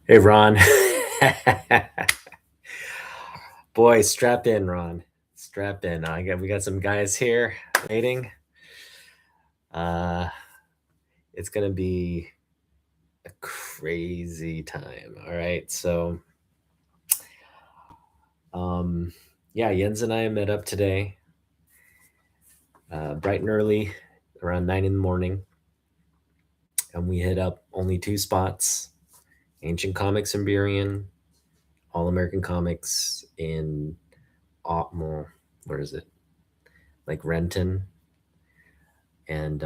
Hey, Ron. Boy, strap in, Ron. Strap in. We got some guys here waiting. Uh, it's gonna be a crazy time. All right. Um, yeah, Jens and I met up today, bright and early, around 9 in the morning, and we hit up only two spots: Ancient Comics in Burien, All American Comics in Otmo. Where is it? Like Renton, and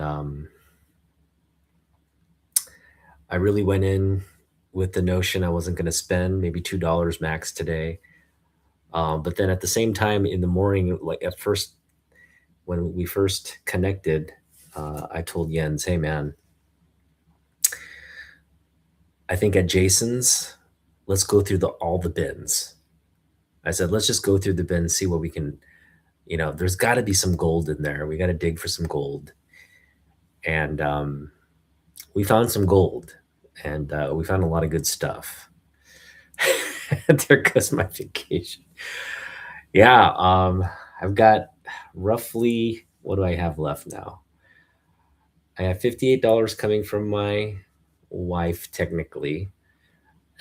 I really went in with the notion I wasn't going to spend maybe $2 max today. But then at the same time in the morning, like at first, when we first connected, I told Jens, hey man, I think at Jason's, let's go through all the bins. I said, let's just go through the bins, see what we can, there's got to be some gold in there. We got to dig for some gold. And we found some gold, and we found a lot of good stuff. There goes my vacation. Yeah, I've got roughly, what do I have left now? I have $58 coming from my wife, technically,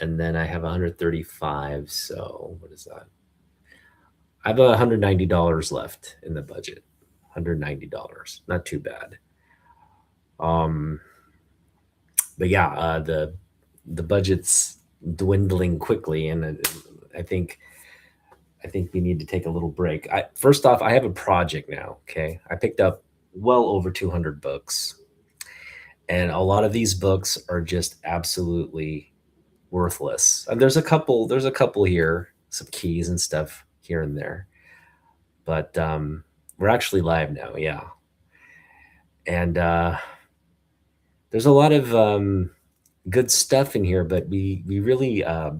and then I have 135. So what is that? I have $190 left in the budget. $190, not too bad. Um, but yeah, the budget's dwindling quickly, and I think I think we need to take a little break. First off, I have a project now. Okay, I picked up well over 200 books, and a lot of these books are just absolutely worthless. And there's a couple here, some keys and stuff here and there, but we're actually live now. Yeah, and there's a lot of good stuff in here, but we really uh,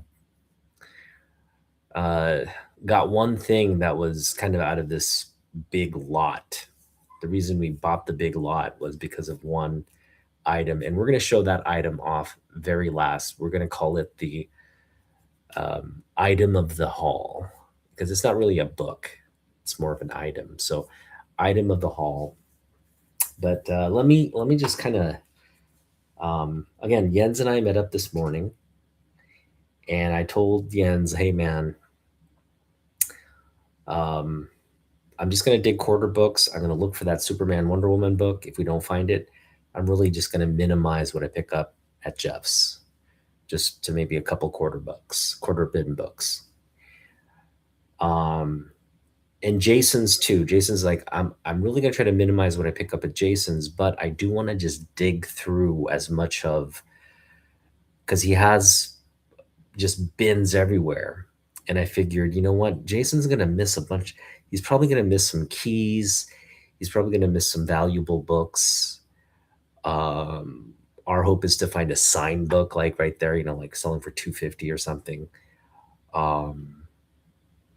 got one thing that was kind of out of this big lot. The reason we bought the big lot was because of one item, and we're going to show that item off very last. We're going to call it the item of the haul, because it's not really a book; it's more of an item. So, item of the haul. But let me just kind of again, Jens and I met up this morning, and I told Jens, "Hey man, um, I'm just going to dig quarter books. I'm going to look for that Superman Wonder Woman book. If we don't find it, I'm really just going to minimize what I pick up at Jeff's, just to maybe a couple quarter bin books. Um, and Jason's too. Jason's like, I'm really going to try to minimize what I pick up at Jason's, but I do want to just dig through as much of, because he has just bins everywhere. And I figured, you know what? Jason's going to miss a bunch. He's probably going to miss some keys. He's probably going to miss some valuable books. Our hope is to find a signed book, like right there, like selling for 250 or something. Um,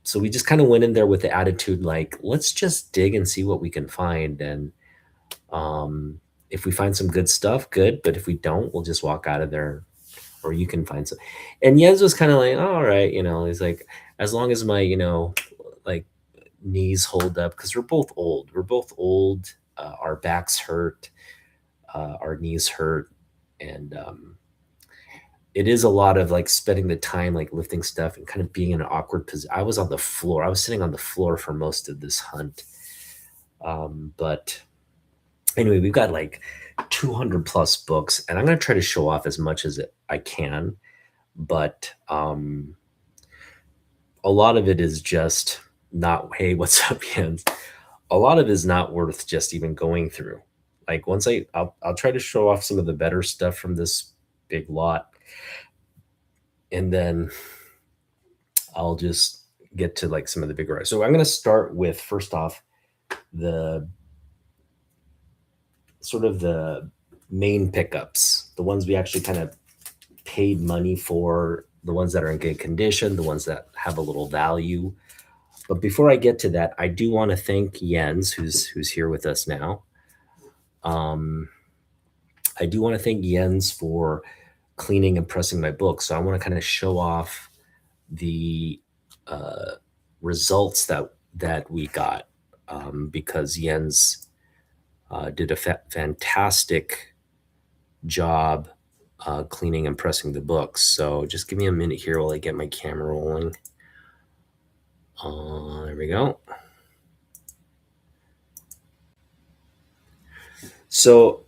so we just kind of went in there with the attitude, like, let's just dig and see what we can find. And if we find some good stuff, good. But if we don't, we'll just walk out of there, or you can find some. And Jens was kind of like, oh, all right, he's like, as long as my, like knees hold up, because we're both old. We're both old. Our backs hurt. Our knees hurt. And it is a lot of like spending the time, like lifting stuff and kind of being in an awkward position. I was on the floor. I was sitting on the floor for most of this hunt. But anyway, we've got like 200 plus books, and I'm going to try to show off as much as I can. But a lot of it is just not, hey, what's up, Jens? A lot of it is not worth just even going through. Like once I'll try to show off some of the better stuff from this big lot, and then I'll just get to like some of the bigger. So I'm going to start with, first off, the sort of the main pickups, the ones we actually kind of paid money for, the ones that are in good condition, the ones that have a little value. But before I get to that, I do want to thank Jens, who's here with us now. I do want to thank Jens for cleaning and pressing my book. So I want to kind of show off the uh, results that we got, because Jens did a fantastic job cleaning and pressing the books. So just give me a minute here while I get my camera rolling. There we go. So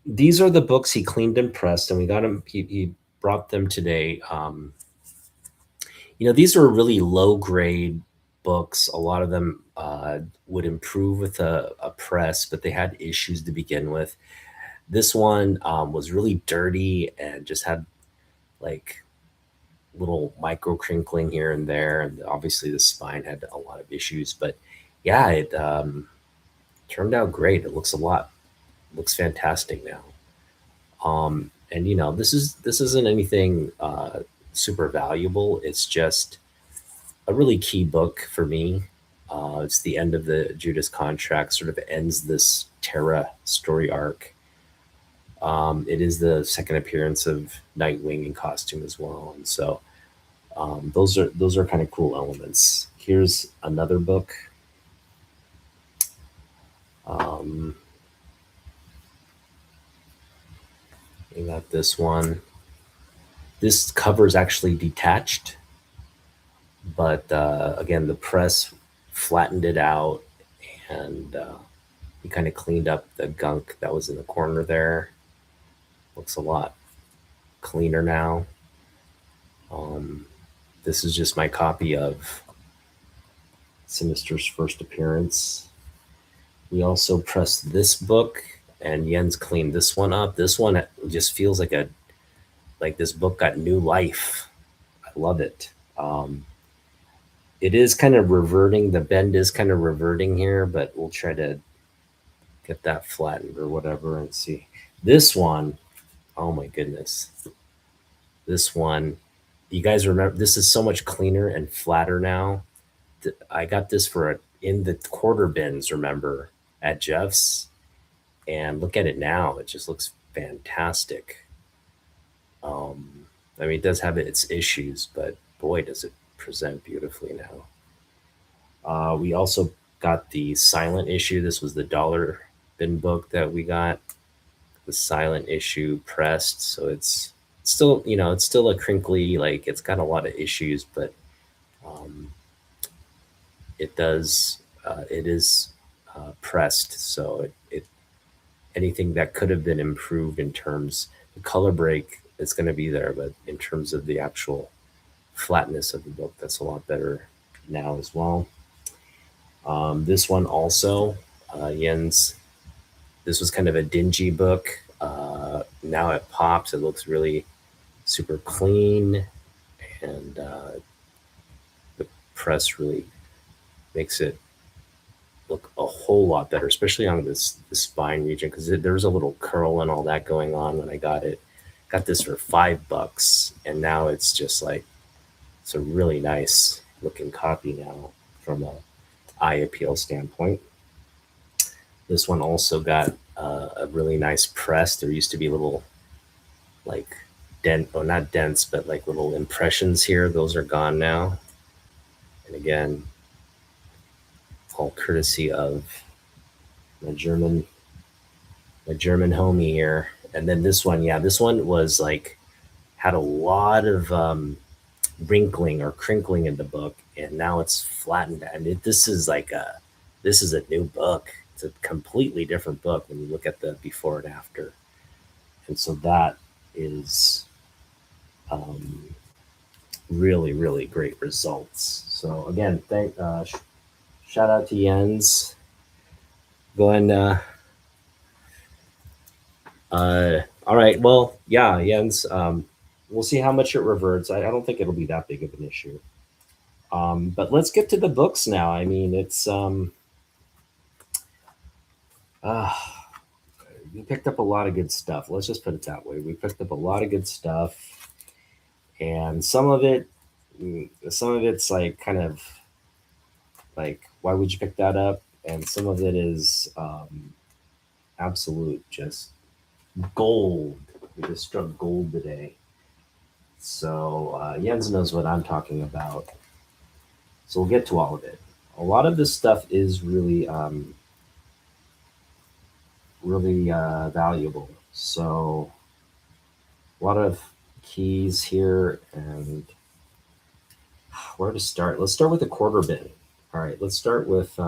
these are the books he cleaned and pressed, and we got him. He brought them today. These are really low grade books. A lot of them would improve with a press, but they had issues to begin with. This one was really dirty and just had like little micro crinkling here and there, and obviously the spine had a lot of issues. But yeah, it turned out great. It looks fantastic now. And this isn't anything super valuable. It's just a really key book for me. It's the end of the Judas contract, sort of ends this Terra story arc. It is the second appearance of Nightwing in costume as well, and so those are kind of cool elements. Here's another book. Um, we got this one. This cover is actually detached, but again, the press flattened it out, and he kind of cleaned up the gunk that was in the corner there. Looks a lot cleaner now. Um, this is just my copy of Sinister's first appearance. We also pressed this book, and Jens cleaned this one up. This one just feels like this book got new life. I love it. It is kind of reverting. The bend is kind of reverting here, but we'll try to get that flattened or whatever and see. This one, oh my goodness. This one, you guys remember, this is so much cleaner and flatter now. I got this in the quarter bins, remember, at Jeff's, and look at it now. It just looks fantastic. I mean, it does have its issues, but boy, does it present beautifully now. We also got the silent issue. This was the dollar bin book that we got. The silent issue pressed, so it's still, it's still a crinkly, like it's got a lot of issues, but um, it is pressed, so it anything that could have been improved in terms the color break is going to be there, but in terms of the actual flatness of the book, that's a lot better now as well. This one also, Jens, this was kind of a dingy book. Now it pops. It looks really super clean, and the press really makes it look a whole lot better, especially on the spine region, because there was a little curl and all that going on when I got it. Got this for $5, and now it's just like it's a really nice looking copy now from a eye appeal standpoint. This one also got a really nice press. There used to be little like not dents, but like little impressions here. Those are gone now. And again, all courtesy of my German homie here. And then this one, yeah, this one was like had a lot of wrinkling or crinkling in the book, and now it's flattened. And this is a new book. It's a completely different book when you look at the before and after. And so that is um, really, really great results. So again, shout out to Jens. Going, all right. Well, yeah, Jens. We'll see how much it reverts. I don't think it'll be that big of an issue. But let's get to the books now. I mean, it's uh, we picked up a lot of good stuff. Let's just put it that way. We picked up a lot of good stuff, and some of it's like kind of like, why would you pick that up? And some of it is absolute just gold. We just struck gold today. So Jens knows what I'm talking about. So we'll get to all of it. A lot of this stuff is really, really valuable. So a lot of keys here, and where to start? Let's start with the quarter bin. All right, let's start with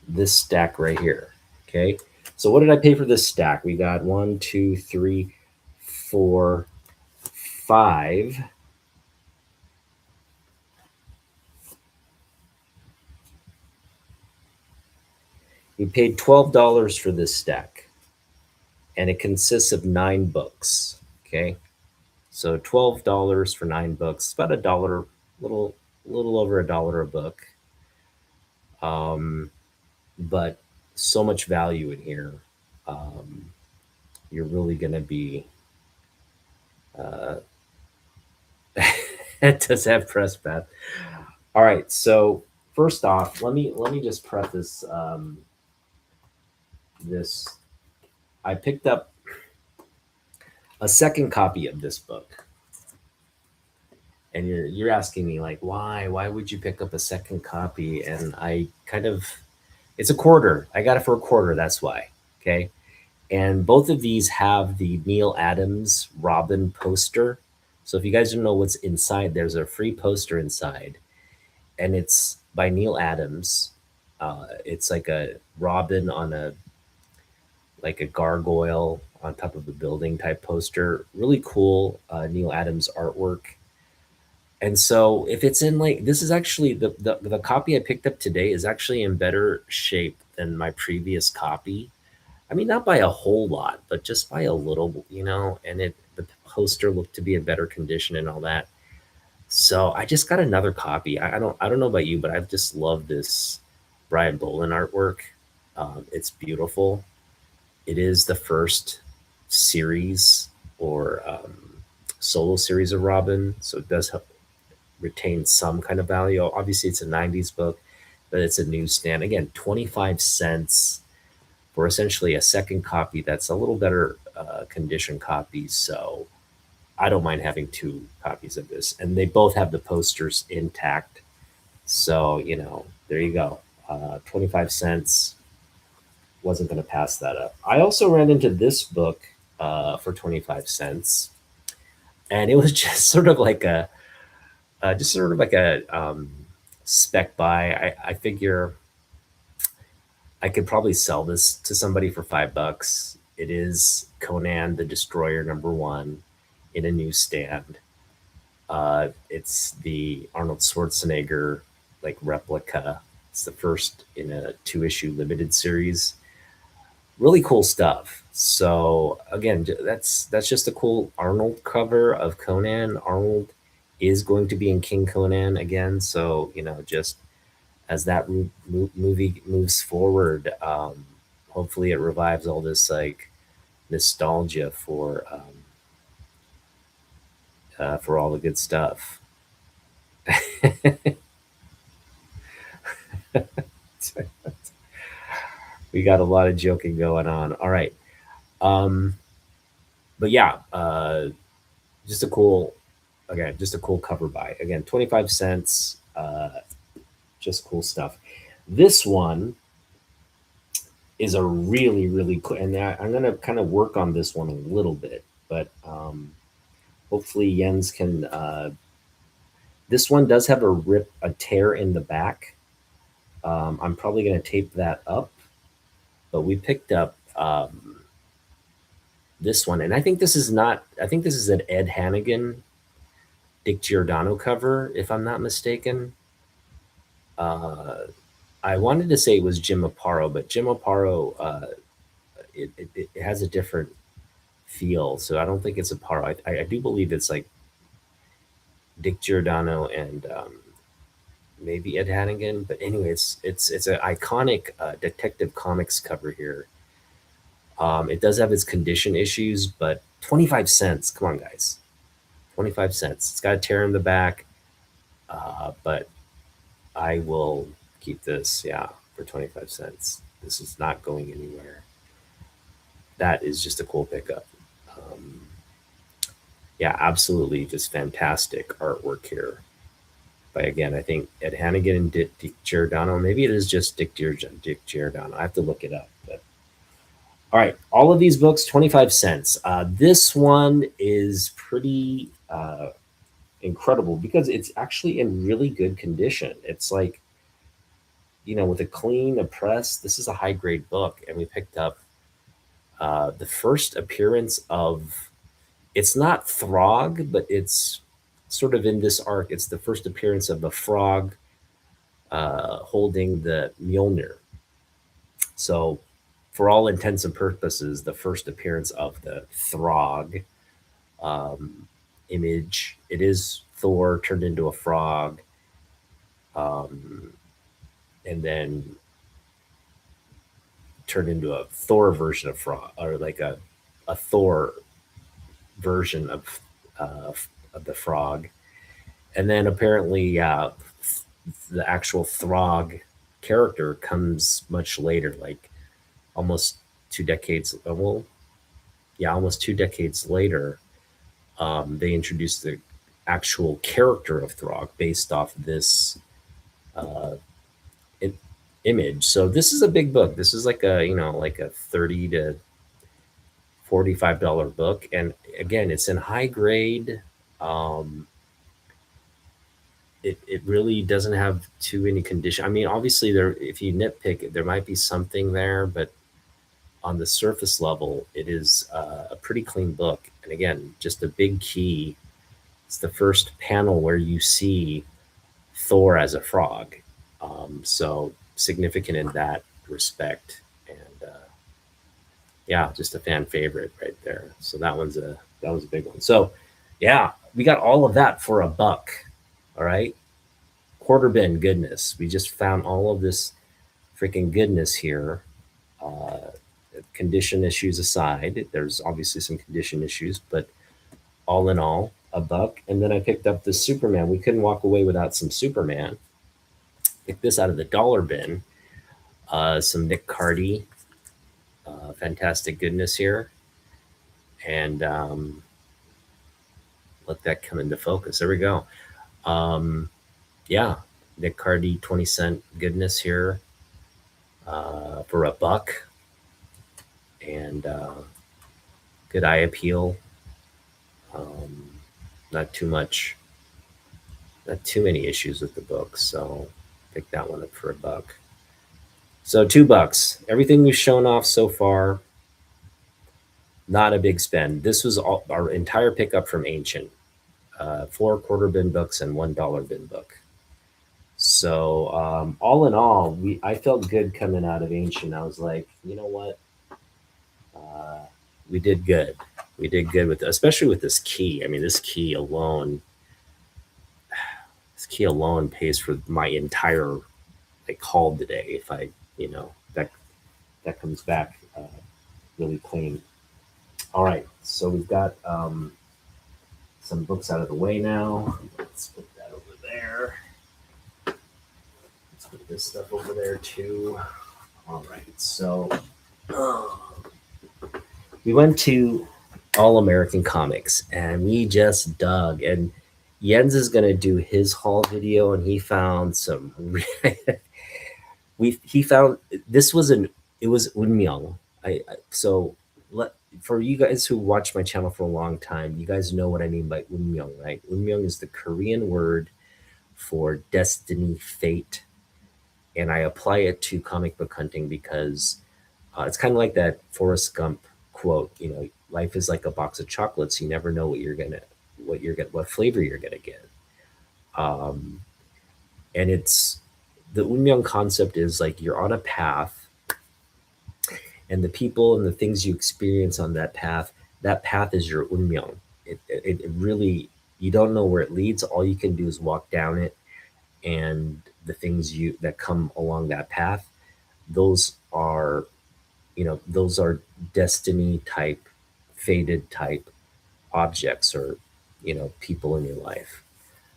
this stack right here. Okay, so what did I pay for this stack? We got 1, 2, 3, 4, 5. We paid $12 for this stack, and it consists of 9 books. Okay, so $12 for 9 books, about a dollar, little over a dollar a book. Um, but so much value in here. Um, you're really going to be. Uh, it does have press path. All right, so first off, let me just preface this. I picked up a second copy of this book, and you're asking me like, why would you pick up a second copy? And I kind of, it's a quarter. I got it for a quarter. That's why. Okay, and both of these have the Neil Adams Robin poster. So if you guys don't know what's inside, there's a free poster inside, and it's by Neil Adams. It's like a robin on a like a gargoyle on top of a building type poster. Really cool Neil Adams artwork. And so if it's in like this is actually the copy I picked up today is actually in better shape than my previous copy. I mean, not by a whole lot, but just by a little, and the poster looked to be in better condition and all that. So I just got another copy. I don't know about you, but I've just loved this Brian Boland artwork. It's beautiful. It is the first series or solo series of Robin, so it does help retain some kind of value. Obviously, it's a '90s book, but it's a newsstand. Again, 25 cents for essentially a second copy that's a little better condition copy. So I don't mind having 2 copies of this, and they both have the posters intact. So there you go. 25 cents, wasn't going to pass that up. I also ran into this book for 25 cents, and it was just sort of like a spec buy. I figure I could probably sell this to somebody for $5. It is Conan the Destroyer #1 in a newsstand. It's the Arnold Schwarzenegger like replica. It's the first in a 2-issue limited series. Really cool stuff. So again, that's just a cool Arnold cover of Conan. Arnold is going to be in King Conan again. So just as that movie moves forward, hopefully it revives all this like nostalgia for all the good stuff. We got a lot of joking going on. All right. Um, but yeah, just a cool, again, just a cool cover buy. Again, 25 cents, just cool stuff. This one is a really, really cool, and I'm going to kind of work on this one a little bit, but hopefully Jens can. This one does have a tear in the back. I'm probably going to tape that up, but we picked up this one, and I think this is not. I think this is an Ed Hannigan, Dick Giordano cover, if I'm not mistaken. Uh, I wanted to say it was Jim Aparo, but Jim Aparo, it has a different feel, so I don't think it's Aparo. I do believe it's like Dick Giordano and maybe Ed Hannigan. But anyway, it's an iconic Detective Comics cover here. It does have its condition issues, but 25 cents. Come on, guys. 25 cents. It's got a tear in the back, but I will keep this, yeah, for 25 cents. This is not going anywhere. that is just a cool pickup. Um, yeah, absolutely, just fantastic artwork here. By again, I think Ed Hannigan and Dick Giordano. Maybe it is just Dick Giordano. I have to look it up. But all right, all of these books, 25 cents. This one is pretty incredible because it's actually in really good condition. It's like, with a clean, a press. This is a high grade book, and we picked up the first appearance of. It's not Throg, but it's sort of in this arc. It's the first appearance of a frog holding the Mjolnir. So, for all intents and purposes, the first appearance of the Throg image. It is Thor turned into a frog, um, and then turned into a Thor version of frog, or like a Thor version of the frog. And then apparently, the actual Throg character comes much later, like almost 2 decades. Well, yeah, almost 2 decades later, they introduced the actual character of Throg based off this uh, i- image. So this is a big book. This is like a 30 to $45 book, and again, it's in high grade. Um, it really doesn't have too any condition. I mean, obviously, there if you nitpick, there might be something there, but on the surface level, it is a pretty clean book. And again, just a big key. It's the first panel where you see Thor as a frog. So significant in that respect. And yeah, just a fan favorite right there. So that was a big one. So yeah, we got all of that for $1. All right. Quarter bin goodness. We just found all of this freaking goodness here. Uh, Condition issues aside, there's obviously some condition issues, but all in all, $1. And then I picked up the Superman. We couldn't walk away without some Superman. Picked this out of the dollar bin. Some Nick Cardy, fantastic goodness here. And let that come into focus. There we go. Um, yeah, Nick Cardy, 20 cent goodness here for $1. And good eye appeal. Um, not too much, not too many issues with the book. So pick that one up for $1. So $2. Everything we've shown off so far, not a big spend. This was our entire pickup from Ancient. 4 quarter bin books and $1 bin book. So all in all, I felt good coming out of Ancient. I was like, you know what, uh, we did good. We did good with, especially with this key. I mean, this key alone pays for my entire like haul today. If I, that comes back really clean. All right, so we've got some books out of the way now. Let's put that over there. Let's put this stuff over there too. All right, so uh, we went to All American Comics and we just dug. And Jens is gonna do his haul video, and he found some. He found this was an it was Unmyeong. So let for you guys who watch my channel for a long time, you guys know what I mean by Unmyeong, right? Unmyeong is the Korean word for destiny, fate, and I apply it to comic book hunting because it's kind of like that Forrest Gump quote. Life is like a box of chocolates. You never know what flavor you're gonna get. Um, and it's the Unmyeong concept is like you're on a path, and the people and the things you experience on that path is your Unmyeong. It really, you don't know where it leads. All you can do is walk down it, and the things you that come along that path, those are those are destiny type, fated type objects, or people in your life.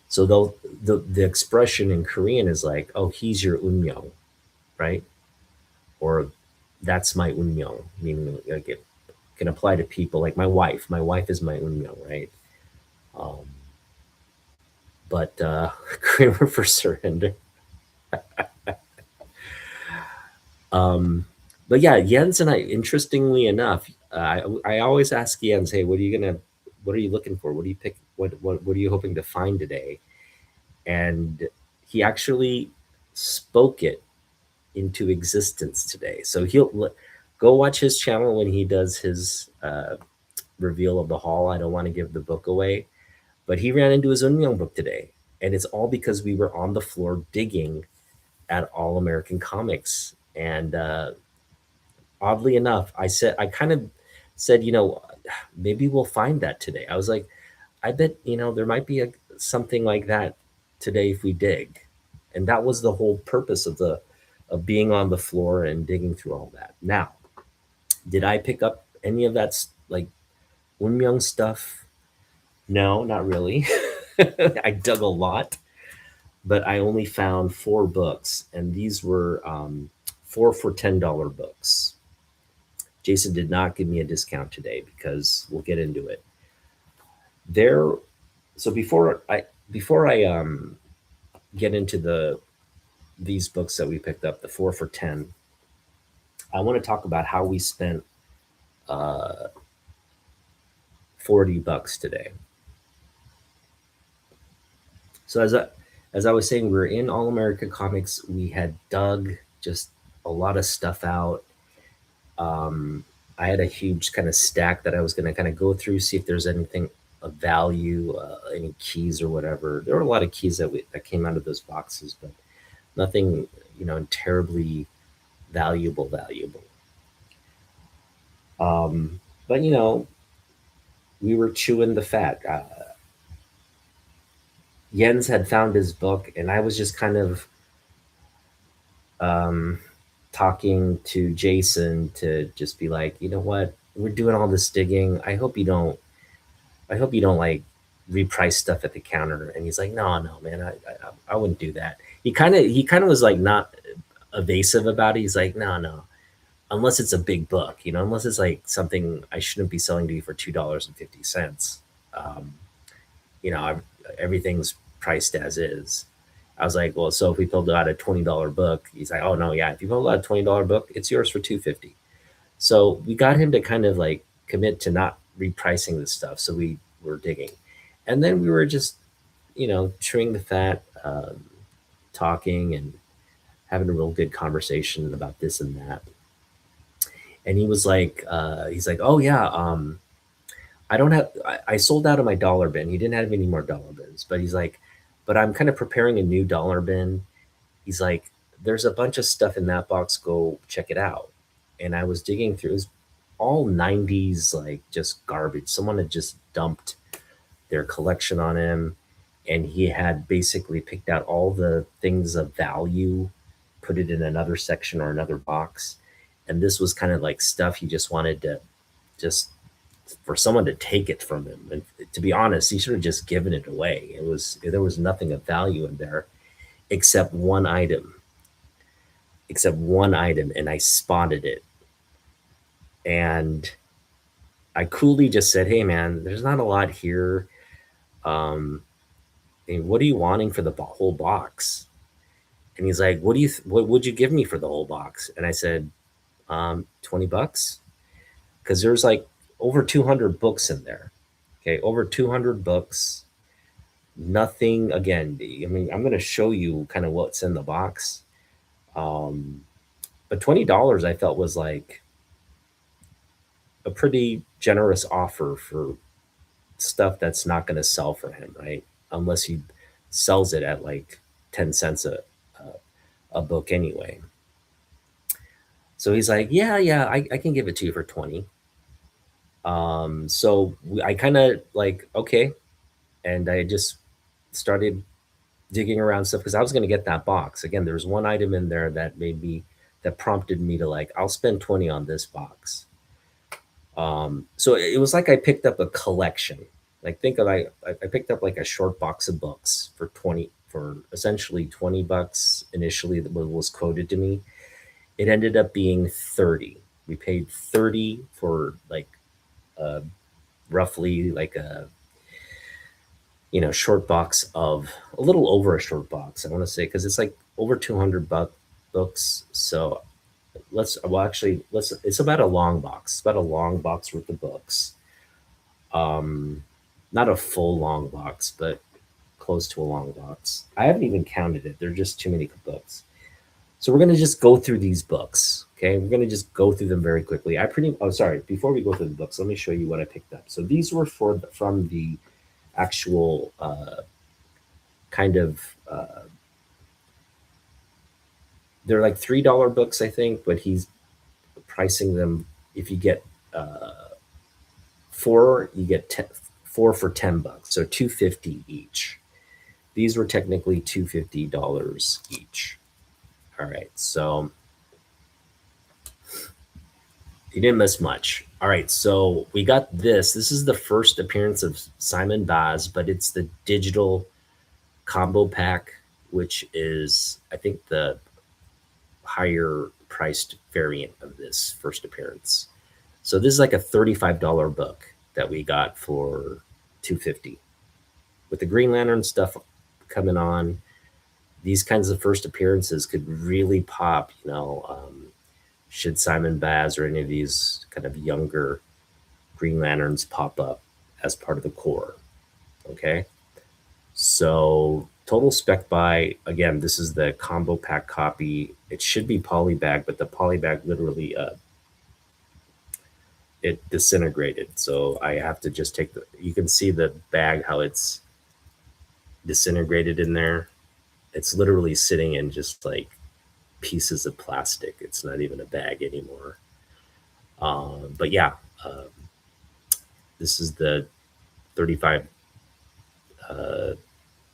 So the expression in Korean is like, oh, he's your Unmyeong, right? Or that's my Unmyeong, meaning like can apply to people like my wife. My wife is my unmyo, right? Um, but grammar for surrender. Um, but yeah, Jens and I, interestingly enough, I always ask Jens, hey, what are you looking for? What do you pick? What are you hoping to find today? And he actually spoke it into existence today. So go watch his channel when he does his reveal of the haul. I don't want to give the book away, but he ran into his Unmyeong book today, and it's all because we were on the floor digging at All American Comics. And oddly enough, I kind of said, maybe we'll find that today. I was like, I bet there might be something like that today if we dig, and that was the whole purpose of being on the floor and digging through all that. Now, did I pick up any of that like Unmyeong stuff? No, not really. I dug a lot, but I only found four books, and these were four for $10 books. Jason did not give me a discount today because we'll get into it. There, so before I get into these books that we picked up, the four for 10, I want to talk about how we spent uh, $40 today. So as I was saying, we were in All America Comics. We had dug just a lot of stuff out. Um, I had a huge kind of stack that I was going to kind of go through, see if there's anything of value, any keys or whatever. There were a lot of keys that came out of those boxes, but nothing, terribly valuable. But we were chewing the fat. Jens had found his book, and I was just kind of um, talking to Jason to just be like, you know what, we're doing all this digging. I hope you don't like reprice stuff at the counter. And he's like, no, man, I wouldn't do that. He kind of was like not evasive about it. He's like, no, unless it's a big book, unless it's like something I shouldn't be selling to you for $2.50. Um, you know, everything's priced as is. I was like, well, so if we pulled out a $20 book, he's like, oh no, yeah, if you pulled out a $20 book, it's yours for $2.50. So we got him to kind of like commit to not repricing this stuff. So we were digging, and then we were just, chewing the fat, talking and having a real good conversation about this and that. And he's like, oh yeah, I don't have, I sold out of my dollar bin. He didn't have any more dollar bins, but he's like, but I'm kind of preparing a new dollar bin. He's like, there's a bunch of stuff in that box. Go check it out. And I was digging through, it was all 90s, like just garbage. Someone had just dumped their collection on him. And he had basically picked out all the things of value, put it in another section or another box. And this was kind of like stuff he just wanted to just for someone to take it from him. And to be honest, he should have just given it away. There was nothing of value in there except one item, and I spotted it. And I coolly just said, hey man, there's not a lot here. Um, and what are you wanting for the whole box? And he's like, what would you give me for the whole box? And I said, $20, because there's like over 200 books in there. Okay, over 200 books. Nothing, again, I mean, I'm going to show you kind of what's in the box. Um, but $20 I felt was like a pretty generous offer for stuff that's not going to sell for him, right? Unless he sells it at like 10 cents a book anyway. So he's like, yeah, I can give it to you for 20. So I kind of like, okay. And I just started digging around stuff because I was going to get that box. Again, there's one item in there that prompted me to like, I'll spend 20 on this box. So it was like I picked up a collection. Like think of I picked up like a short box of books for essentially $20 initially that was quoted to me. It ended up being 30. We paid 30 for like uh, roughly like a short box of a little over a short box. I want to say because it's like over 200 books. So let's it's about a long box. It's about a long box worth of books. Um, Not a full long box, but close to a long box. I haven't even counted it. There are just too many books. So we're gonna just go through these books. Okay, we're gonna just go through them very quickly. Oh, sorry. Before we go through the books, let me show you what I picked up. So these were from the actual kind of they're like $3 books, I think, but he's pricing them. If you get four, you get four for $10, so 250 each. These were technically $250 each. All right, so you didn't miss much. All right, so we got this. This is the first appearance of Simon Baz, but it's the digital combo pack, which is, I think, the higher priced variant of this first appearance. So this is like a $35 book that we got for 250. With the Green Lantern stuff coming on, these kinds of first appearances could really pop, should Simon Baz or any of these kind of younger Green Lanterns pop up as part of the core. Okay. So total spec buy, again, this is the combo pack copy. It should be polybag, but the polybag literally it disintegrated. So I have to just take you can see the bag, how it's disintegrated in there. It's literally sitting in just like pieces of plastic. It's not even a bag anymore. But yeah, um, this is the 35.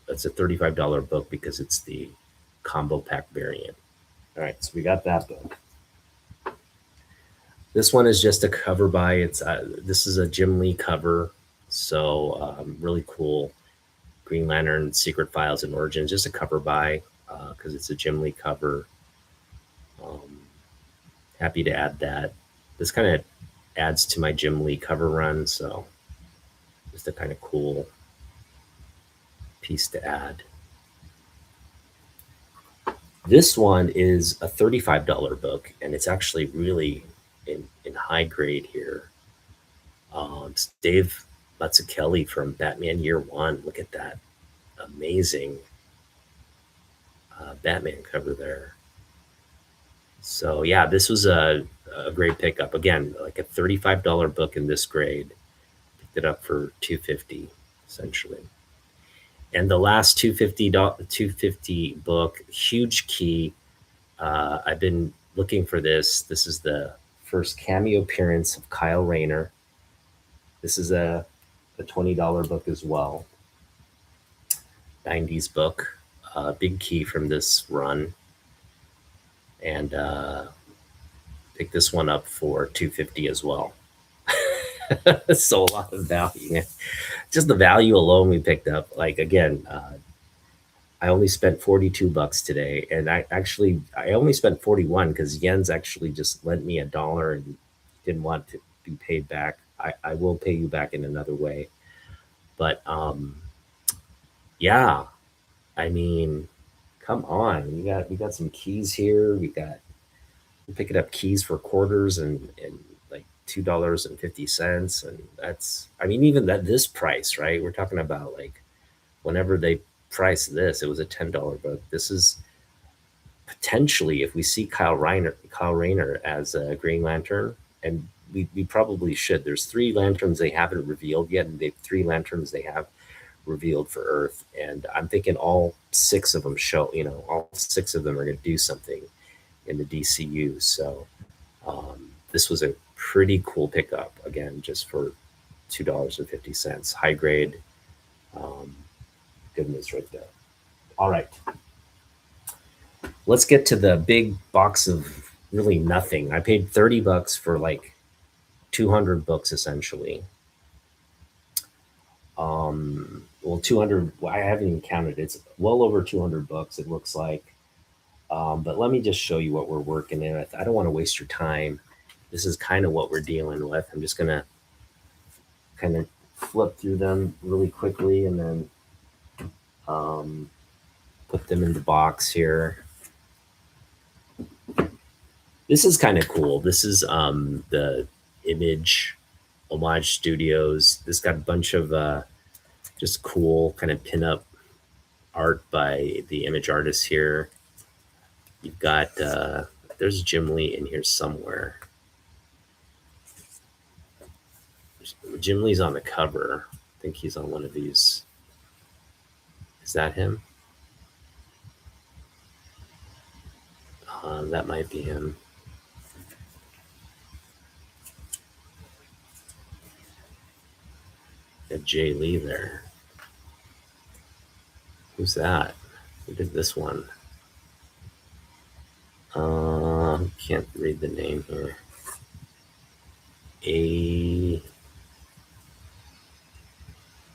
It's a $35 book because it's the combo pack variant. All right, so we got that book. This one is just a cover by. This is a Jim Lee cover, so really cool. Green Lantern Secret Files and Origins, just a cover by because it's a Jim Lee cover. Um, Happy to add that. This kind of adds to my Jim Lee cover run, so just a kind of cool piece to add. This one is a $35 book, and it's actually really in high grade here. It's Dave Mazzucchelli from Batman Year One. Look at that amazing Batman cover there. So yeah, this was a great pickup. Again, like a $35 book in this grade. Picked it up for 250 essentially. And the last 250 book, huge key. I've been looking for this. This is the first cameo appearance of Kyle Rayner. This is a $20 book as well. 90s book. Big key from this run. And picked this one up for 250 as well. So a lot of value. Just the value alone we picked up. Like again, I only spent $42 today, and I only spent 41 because Jens actually just lent me $1 and didn't want to be paid back. I will pay you back in another way, but yeah, I mean, come on, we got some keys here. We're picking up keys for quarters and like $2.50, and that's, I mean, even this price, right? We're talking about like whenever they price this, it was a $10 book. This is potentially, if we see Kyle Rayner as a Green Lantern, and we probably should. There's 3 lanterns they haven't revealed yet, and 3 lanterns they have revealed for Earth, and I'm thinking all 6 of them all 6 of them are going to do something in the DCU. So this was a pretty cool pickup. Again, just for $2.50, high grade. Good news right there. All right. Let's get to the big box of really nothing. I paid $30 for like 200 books essentially. Well, 200, I haven't even counted. It's well over 200 books, it looks like. But let me just show you what we're working with. I don't want to waste your time. This is kind of what we're dealing with. I'm just going to kind of flip through them really quickly and then um, put them in the box here. This is kind of cool. This is the Image Homage Studios. This got a bunch of just cool kind of pinup art by the image artists here. You've got there's Jim Lee in here somewhere. Jim Lee's on the cover. I think he's on one of these. Is that him? That might be him. Got Jay Lee there. Who's that? Who did this one? Can't read the name here.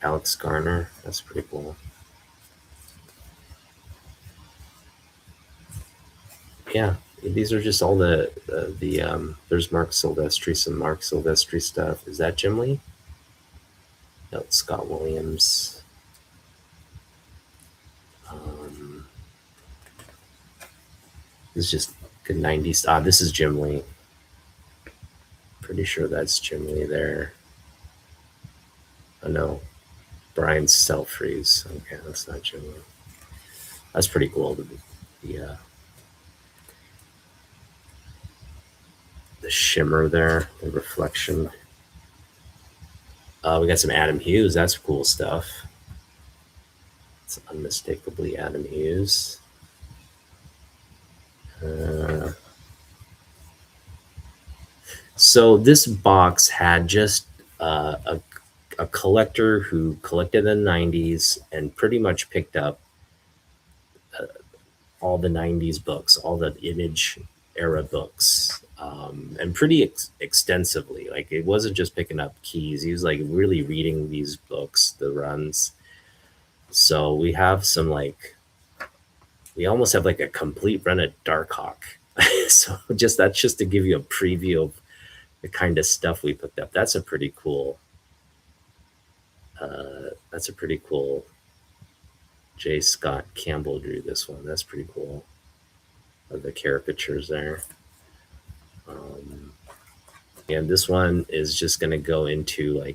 Alex Garner. That's pretty cool. Yeah, these are just all the there's Mark Silvestri, some Mark Silvestri stuff. Is that Jim Lee? No, it's Scott Williams. This is just good 90s. This is Jim Lee. Pretty sure that's Jim Lee there. Oh no, Brian Selfreeze. Okay, that's not Jim Lee. That's pretty cool. The shimmer there, the reflection. We got some Adam Hughes. That's cool stuff. It's unmistakably Adam Hughes. So this box had just a collector who collected in the 90s and pretty much picked up all the 90s books, all the Image era books, and pretty extensively. Like, it wasn't just picking up keys. He was like really reading these books, the runs. So we have some we almost have like a complete run of Darkhawk. So that's just to give you a preview of the kind of stuff we picked up. That's a pretty cool. J. Scott Campbell drew this one. That's pretty cool. The caricatures there. And this one is just going to go into I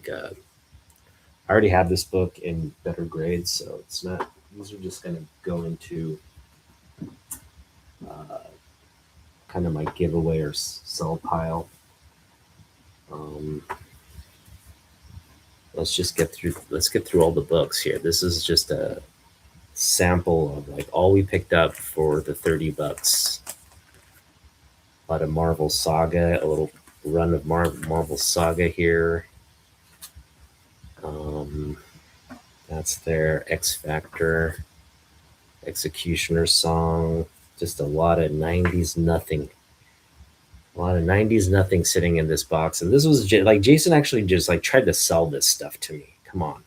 already have this book in better grades, so it's not. These are just going to go into kind of my giveaway or sell pile. Let's get through all the books here. This is just a sample of all we picked up for the $30. A lot of Marvel Saga, a little run of Marvel Saga here. That's their X Factor, Executioner Song. Just a lot of 90s nothing. A lot of 90s nothing sitting in this box. And this was Jason actually just tried to sell this stuff to me. Come on.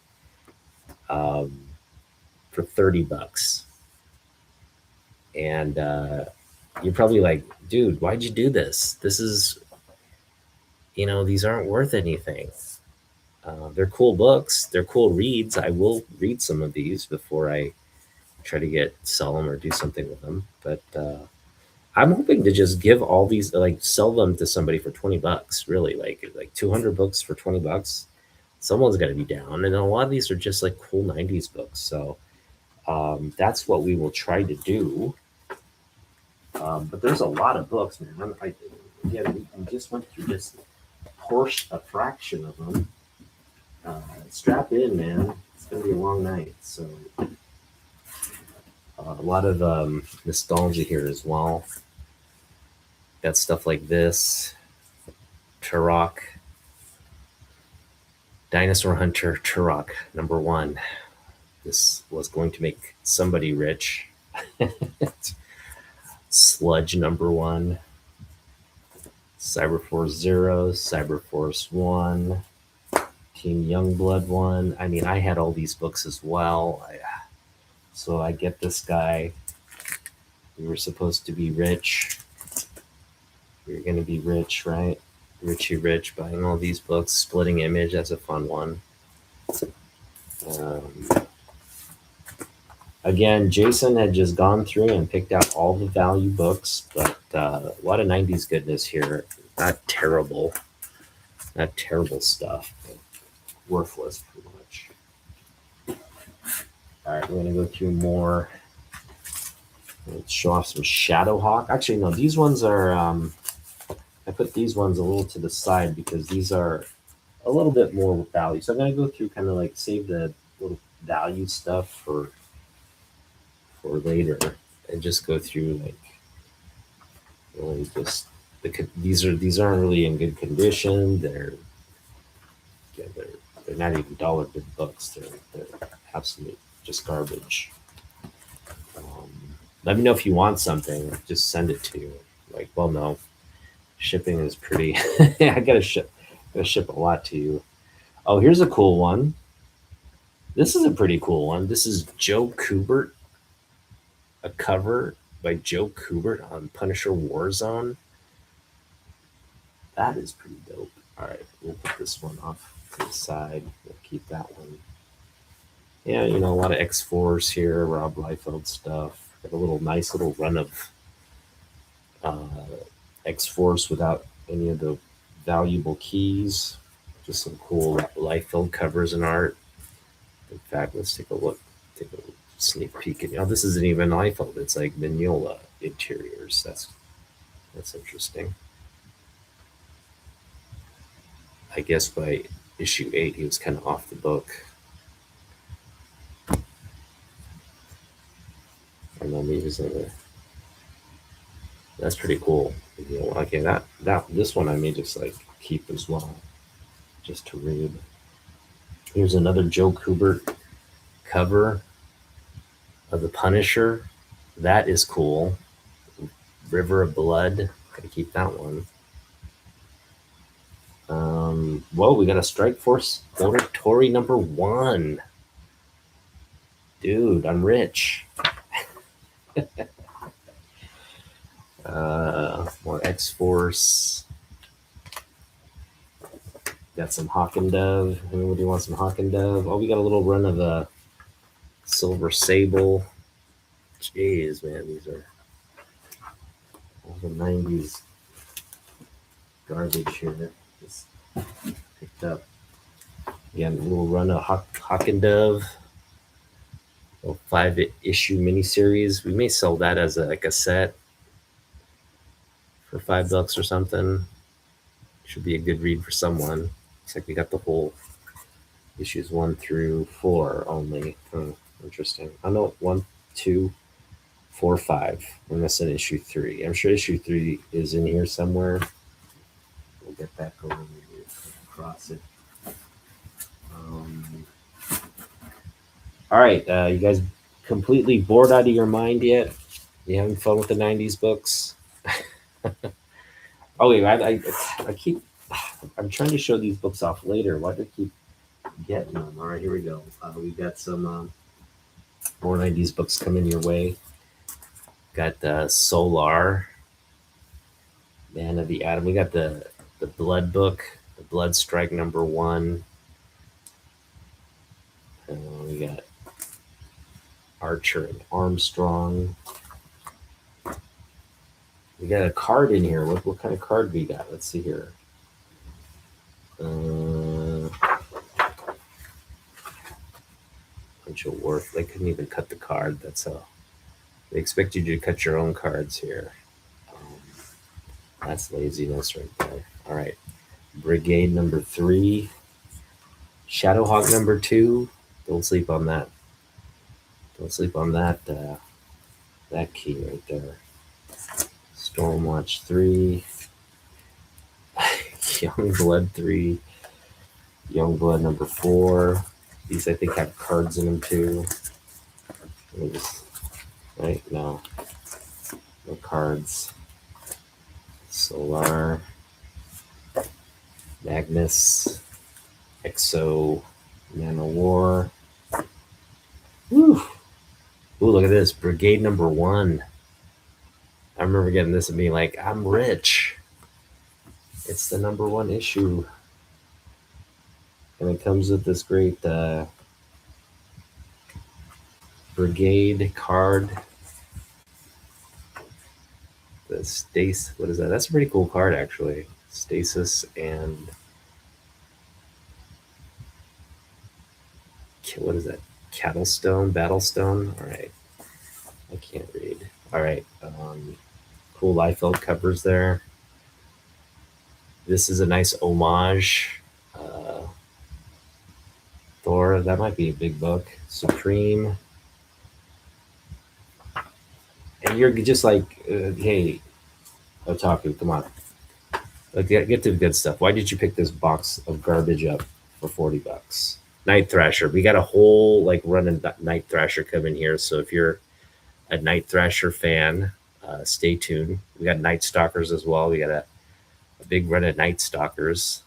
For $30. And you're probably like, dude, why'd you do this? This is, these aren't worth anything. They're cool books. They're cool reads. I will read some of these before I try to sell them or do something with them. But I'm hoping to just give all these, sell them to somebody for $20, really, like 200 books for $20. Someone's got to be down. And a lot of these are just cool 90s books. So that's what we will try to do. But there's a lot of books, man. Again, we just went through just a fraction of them. Strap in, man. It's going to be a long night. So a lot of nostalgia here as well. Got stuff like this. Turok. Dinosaur Hunter Turok, #1. This was going to make somebody rich. Sludge #1. Cyberforce Zero, Cyberforce 1, Team Youngblood 1. I mean, I had all these books as well. So I get this guy. We were supposed to be rich. We were going to be rich, right? Richie Rich buying all these books. Splitting Image, that's a fun one. Again, Jason had just gone through and picked out all the value books, but a lot of 90s goodness here. Not terrible. Not terrible stuff, but worthless pretty much. All right, we're going to go through more. Let's show off some Shadowhawk. Actually, no, these ones are, I put these ones a little to the side because these are a little bit more value. So I'm going to go through kind of like save the little value stuff for later and just go through like really just these aren't really in good condition. They're not even dollar good books. They're absolute just garbage. Let me know if you want something. Just send it to you. Like, well, no, shipping is pretty. I gotta ship a lot to you. Oh, here's a cool one. This is a pretty cool one. This is Joe Kubert, a cover by Joe Kubert on Punisher Warzone. That is pretty dope. All right, we'll put this one off to the side. We'll keep that one. Yeah, a lot of X-Force here, Rob Liefeld stuff. Got a nice little run of X-Force without any of the valuable keys. Just some cool Liefeld covers and art. In fact, let's take a look. Take a sneak peek at. This isn't even Liefeld. It's like Mignola interiors. That's interesting. I guess by issue 8, he was kind of off the book. I don't know, maybe he's in That's pretty cool. Okay, this one I may just like keep as well, just to read. Here's another Joe Kubert cover of the Punisher. That is cool. River of Blood. Gotta keep that one. Whoa, we got a Strike Force Oratory #1. Dude, I'm rich. More X-Force. Got some Hawk and Dove. Anybody want some Hawk and Dove? Oh, we got a little run of a Silver Sable. Jeez, man, these are all the 90s garbage here. Just picked up. Again, a little run of Hawk and Dove. A 5-issue miniseries. We may sell that as a set for $5 or something. Should be a good read for someone. Looks like we got the whole issues 1 through 4 only. Interesting. I know 1, 2, 4, 5. We're missing issue 3. I'm sure issue 3 is in here somewhere. We'll get that going across it. All right, you guys completely bored out of your mind yet? You having fun with the 90s books? Oh wait, I keep. I'm trying to show these books off later. Why do I keep getting them? All right, here we go. We got some more 90s books coming your way. Got Solar, Man of the Atom. We got the Blood book, the Blood Strike #1. We got Archer and Armstrong. We got a card in here. What kind of card we got? Let's see here. Bunch of work. They couldn't even cut the card. That's how they expect you to cut your own cards here. That's laziness right there. All right. Brigade #3. Shadowhawk #2. Don't sleep on that. Don't sleep on that that key right there. Stormwatch 3. Youngblood 3. Youngblood #4. These I think have cards in them too. Let me just right no cards. Solar, Magnus, Exo, Nano War. Woo! Ooh, look at this. Brigade #1. I remember getting this and being like, I'm rich. It's the #1 issue. And it comes with this great brigade card. The Stasis, what is that? That's a pretty cool card, actually. Stasis and what is that? Cattlestone, Battlestone. All right, I can't read. All right, cool Liefeld covers there. This is a nice homage. Thor, that might be a big book. Supreme, and you're just like, hey, Otaku, come on, like, get to the good stuff. Why did you pick this box of garbage up for $40? Night Thrasher. We got a whole like run of Night Thrasher coming here. So if you're a Night Thrasher fan, stay tuned. We got Night Stalkers as well. We got a big run of Night Stalkers.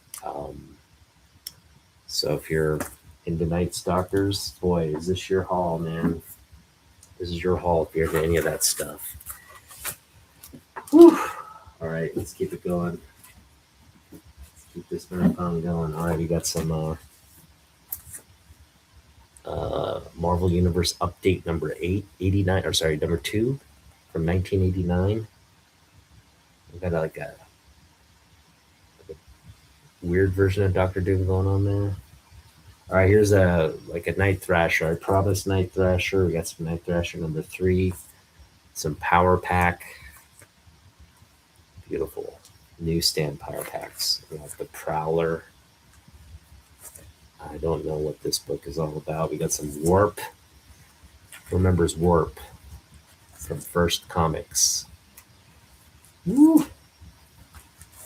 So if you're into Night Stalkers, boy, is this your haul, man? This is your haul if you're into any of that stuff. Whew. All right, let's keep it going. Let's keep this marathon going. All right, we got some Marvel Universe update number 89, or sorry, number 2 from 1989. We got like a weird version of Doctor Doom going on there. All right, here's a Night Thrasher. I promised Night Thrasher. We got some Night Thrasher number 3, some Power Pack. Beautiful newsstand Power Packs. We got the Prowler. I don't know what this book is all about. We got some Warp. Who remembers Warp from First Comics? Woo!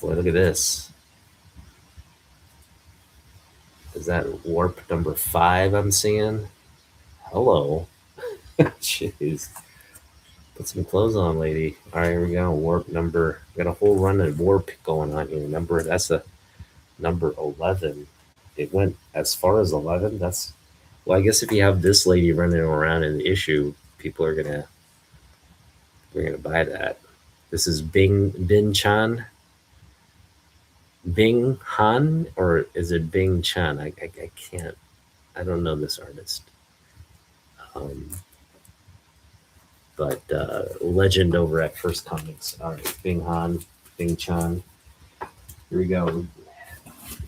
Boy, look at this. Is that Warp number 5 I'm seeing? Hello. Jeez. Put some clothes on, lady. All right, here we go. Warp number. Got a whole run of Warp going on here. That's a number 11. It went as far as 11. That's, well, I guess if you have this lady running around in the issue, people are gonna buy that. This is Bin Chan. Bing Han, or is it Bing Chan? I can't. I don't know this artist. But legend over at First Comics. All right, Bing Han, Bing Chan. Here we go.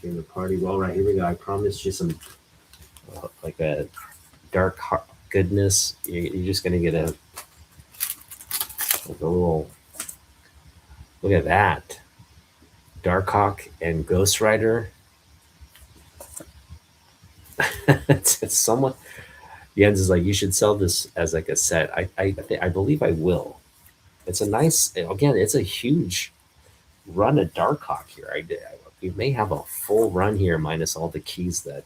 In the party. Well, right, here we go. I promised you some like a dark goodness. You're just gonna get a little. Look at that. Darkhawk and Ghost Rider. it's somewhat. Jens is like, you should sell this as like a set. I believe I will. It's a nice, again, it's a huge run of Darkhawk here. We may have a full run here minus all the keys that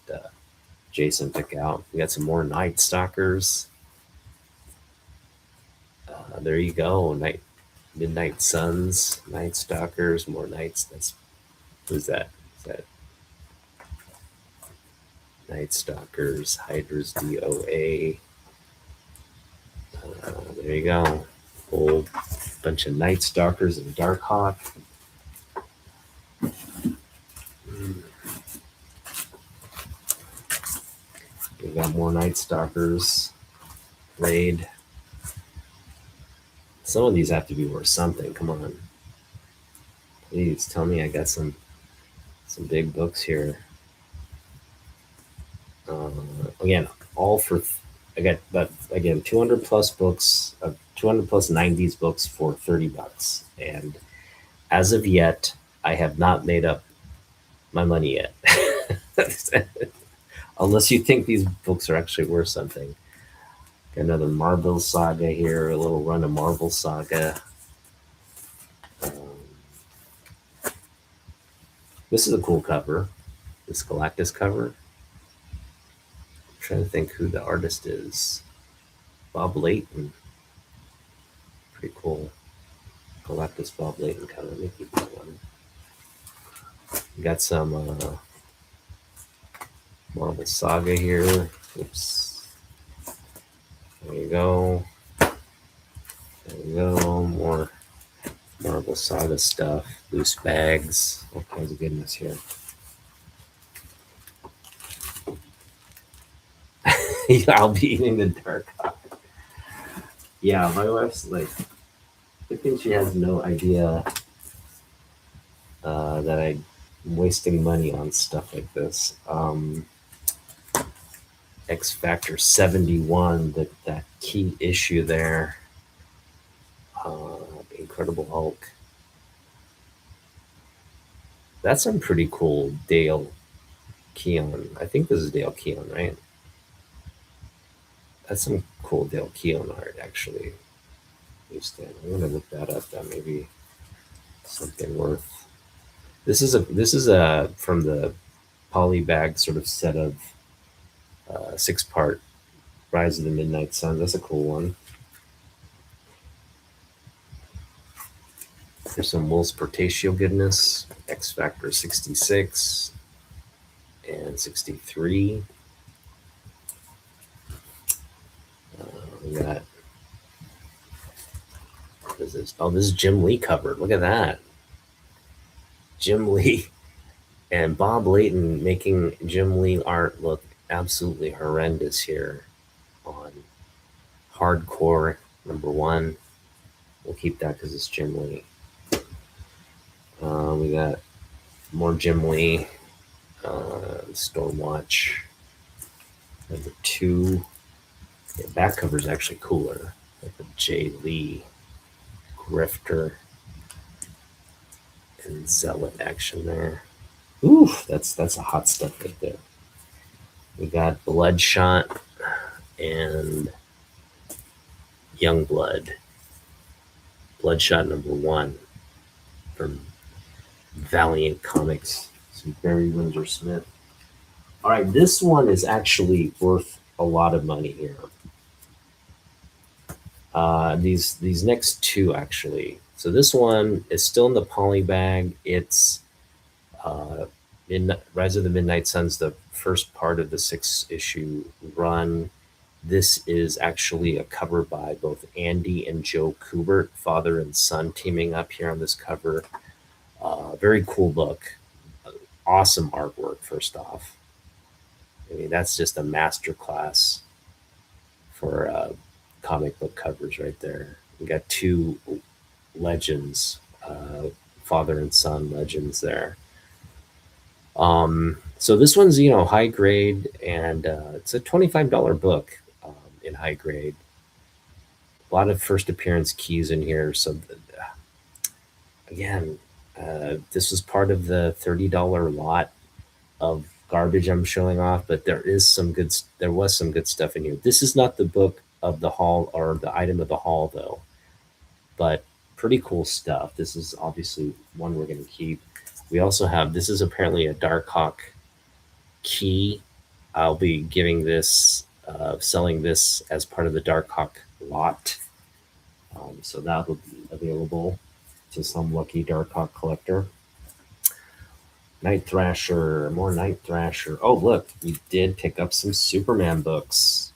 Jason took out. We got some more Night Stalkers. There you go. Midnight Suns, Night Stalkers, more Nights. Who's that? Is that Night Stalkers, Hydra's DOA. There you go. Whole bunch of Night Stalkers and Darkhawk. We got more Night Stalkers. Raid. Some of these have to be worth something. Come on. Please tell me I got some big books here. Again, all for I got, but again, 200 plus books, 200 plus 90s books for $30. And as of yet, I have not made up my money yet. Unless you think these books are actually worth something. Got another Marvel Saga here, a little run of Marvel Saga. This is a cool cover. This Galactus cover. I'm trying to think who the artist is. Bob Layton. Pretty cool. Galactus Bob Layton cover. Let me keep that one. We got some Marvel Saga here. Oops. There you go. There you go. More Marvel Saga stuff, loose bags, all kinds of goodness here. I'll be eating the dark hot. Yeah, my wife's like, I think she has no idea that I'm wasting money on stuff like this. X Factor 71, that key issue there. Incredible Hulk. That's some pretty cool Dale Keon. I think this is Dale Keon, right? That's some cool Dale Keon art, actually. I'm gonna look that up. That may be something worth. This is a from the polybag sort of set of 6-part Rise of the Midnight Sun. That's a cool one. There's some Wolves Portatio goodness. X Factor 66 and 63. We got, what is this? Oh, this is Jim Lee cover. Look at that. Jim Lee and Bob Layton making Jim Lee art look absolutely horrendous here on Hardcore #1. We'll keep that because it's Jim Lee. We got more Jim Lee. Stormwatch #2. The back cover is actually cooler. Like the J. Lee Grifter and Zealot action there. Ooh, that's a hot stuff right there. We got Bloodshot and Youngblood. Bloodshot #1 from Valiant Comics. Some Barry Windsor Smith. All right, this one is actually worth a lot of money here. These next two actually. So this one is still in the poly bag. It's in Rise of the Midnight Sun's the first part of the 6-issue run. This is actually a cover by both Andy and Joe Kubert, father and son, teaming up here on this cover. Very cool book. Awesome artwork, first off. I mean, that's just a masterclass for comic book covers right there. We got two legends, father and son legends there. So this one's, high grade, and it's a $25 book in high grade. A lot of first appearance keys in here. So again, this was part of the $30 lot of garbage I'm showing off, but there was some good stuff in here. This is not the book of the haul or the item of the haul though, but pretty cool stuff. This is obviously one we're going to keep. We also have, this is apparently a Darkhawk key. I'll be giving this, selling this as part of the Darkhawk lot. So that will be available to some lucky Darkhawk collector. Night Thrasher, more Night Thrasher. Oh, look, we did pick up some Superman books.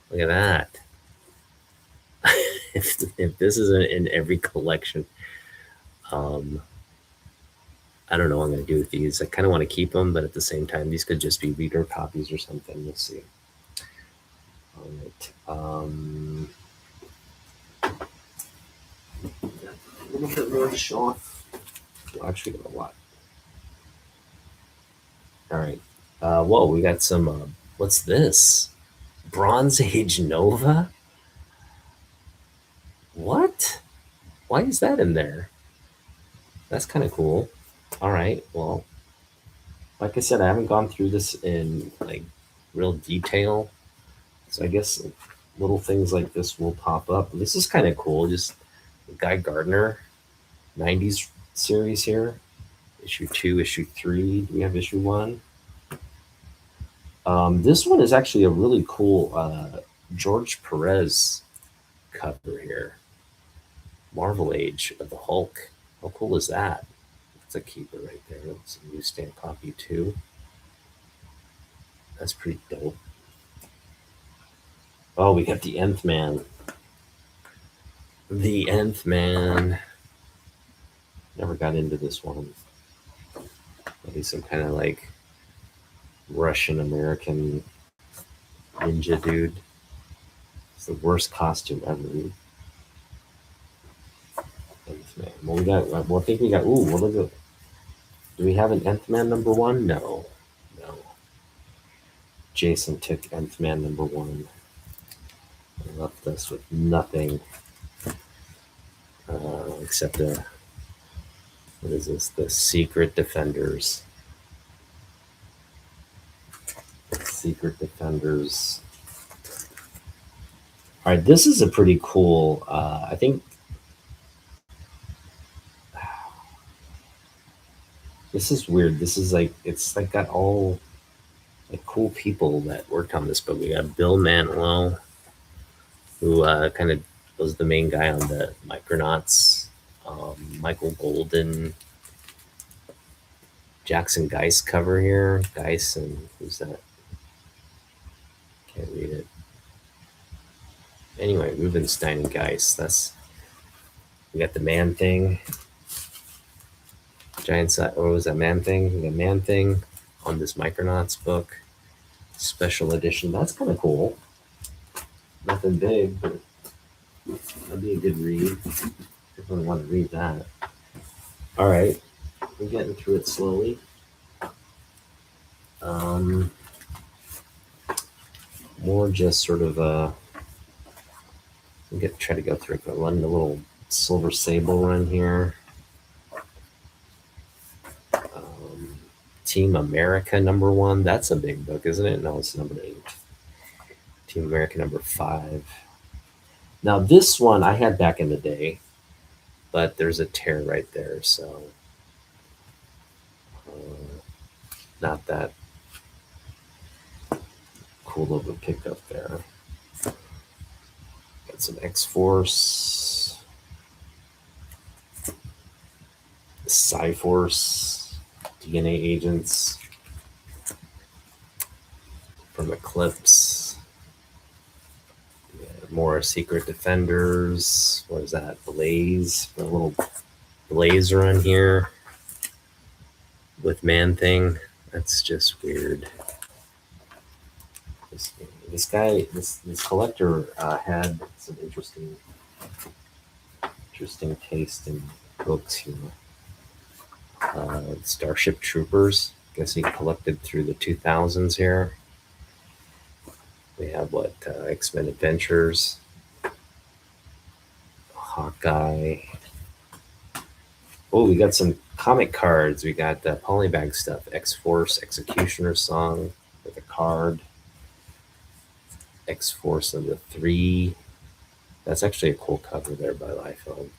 Look at that. if this isn't in every collection, I don't know what I'm going to do with these. I kind of want to keep them, but at the same time, these could just be reader copies or something. We'll see. All right. A little bit more to show off. Well, actually, got a lot. All right. Whoa, we got some. What's this? Bronze Age Nova? What? Why is that in there? That's kind of cool. All right. Well, like I said, I haven't gone through this in like real detail, so I guess little things like this will pop up. This is kind of cool. Just Guy Gardner, 90s series here. Issue 2, issue 3. Do we have issue 1? This one is actually a really cool George Perez cover here. Marvel Age of the Hulk. How cool is that? That's a keeper right there. It's a newsstand copy too. That's pretty dope. Oh, we got the Nth Man. The Nth Man. Never got into this one. Maybe some kind of like Russian American ninja dude. It's the worst costume ever. Nth Man. Well, we got. Well, I think we got. Ooh, what is it? Do we have an Nth Man number one? No, no. Jason took Nth Man number one and left us with nothing except a. What is this? The Secret Defenders. Secret Defenders. All right, this is a pretty cool. I think this is weird. This is like it's like got all like cool people that worked on this book. We got Bill Mantlo, who kind of was the main guy on the Micronauts. Michael Golden, Jackson Geist cover here. Geist and who's that? Can't read it. Anyway, Rubenstein and Geist. That's we got the Man Thing. Giant size. What was that Man Thing? We got Man Thing on this Micronauts book. Special edition. That's kind of cool. Nothing big, but that'd be a good read. Definitely want to read that. All right, we're getting through it slowly. More just sort of try to go through it. Run the little Silver Sable run here. Team America number one. That's a big book, isn't it? No, it's number 8. Team America number 5. Now this one I had back in the day, but there's a tear right there, so not that cool of a pickup there. Got some X-Force, Cyforce, DNA agents from Eclipse. Yeah, more Secret Defenders. What is that? Blaze. A little Blaze run here with Man Thing. That's just weird. This guy, this collector had some interesting taste in books here. Starship Troopers. I guess he collected through the 2000s here. We have what X-Men Adventures, Hawkeye. Oh, we got some comic cards. We got polybag stuff. X-Force Executioner Song with a card. X-Force of the 3. That's actually a cool cover there by Liefeld.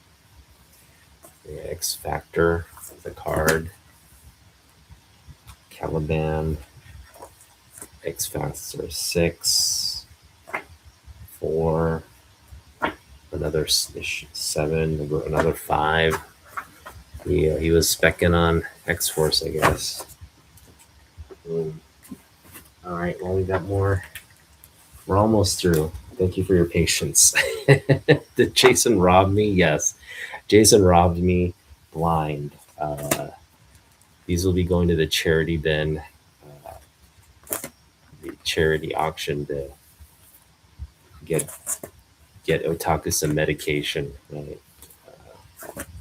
Yeah, X Factor with a card. Caliban. X Factor 6. 4. Another 7. Another 5. He was specking on X-Force, I guess. Boom. All right, well, we got more. We're almost through. Thank you for your patience. Did Jason rob me? Yes. Jason robbed me blind. These will be going to the charity bin, the charity auction to get Otaku some medication. Right?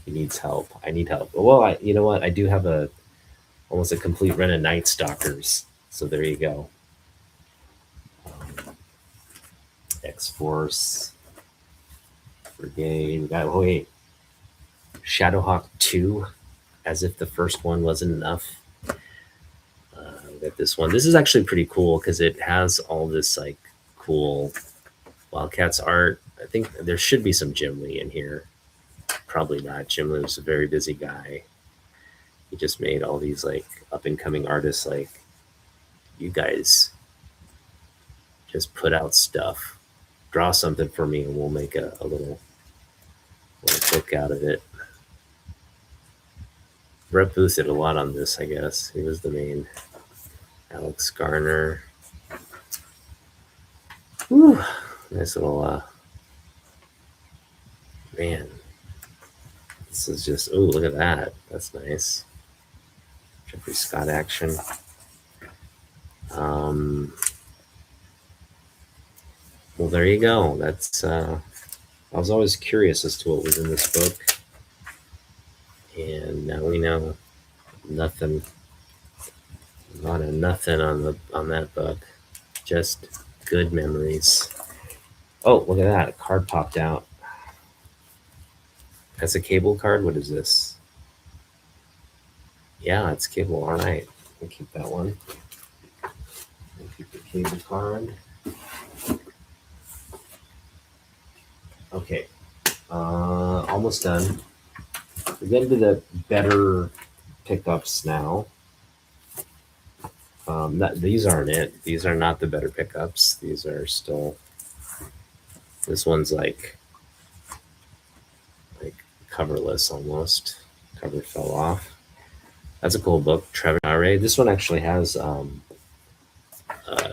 He needs help. I need help. Well, you know what? I do have almost a complete run of Night Stalkers. So there you go. X-Force, Brigade. We got Shadowhawk 2, as if the first one wasn't enough. We got this one. This is actually pretty cool because it has all this like cool Wildcats art. I think there should be some Jim Lee in here. Probably not. Jim Lee was a very busy guy. He just made all these like up and coming artists like you guys just put out stuff. Draw something for me and we'll make a little book out of it. Brett Booth did a lot on this, I guess. He was the main. Alex Garner. Whew. Nice little man. This is just, oh, look at that. That's nice. Jeffrey Scott action. Well, there you go. That's, I was always curious as to what was in this book. And now we know nothing, not a nothing on that book. Just good memories. Oh, look at that. A card popped out. That's a cable card. What is this? Yeah, it's cable. All right. We'll keep that one. We'll keep the cable card. Okay. Almost done. We're getting to the better pickups now. These aren't it. These are not the better pickups. These are still. This one's like coverless almost. Cover fell off. That's a cool book, Trevor Share. This one actually has a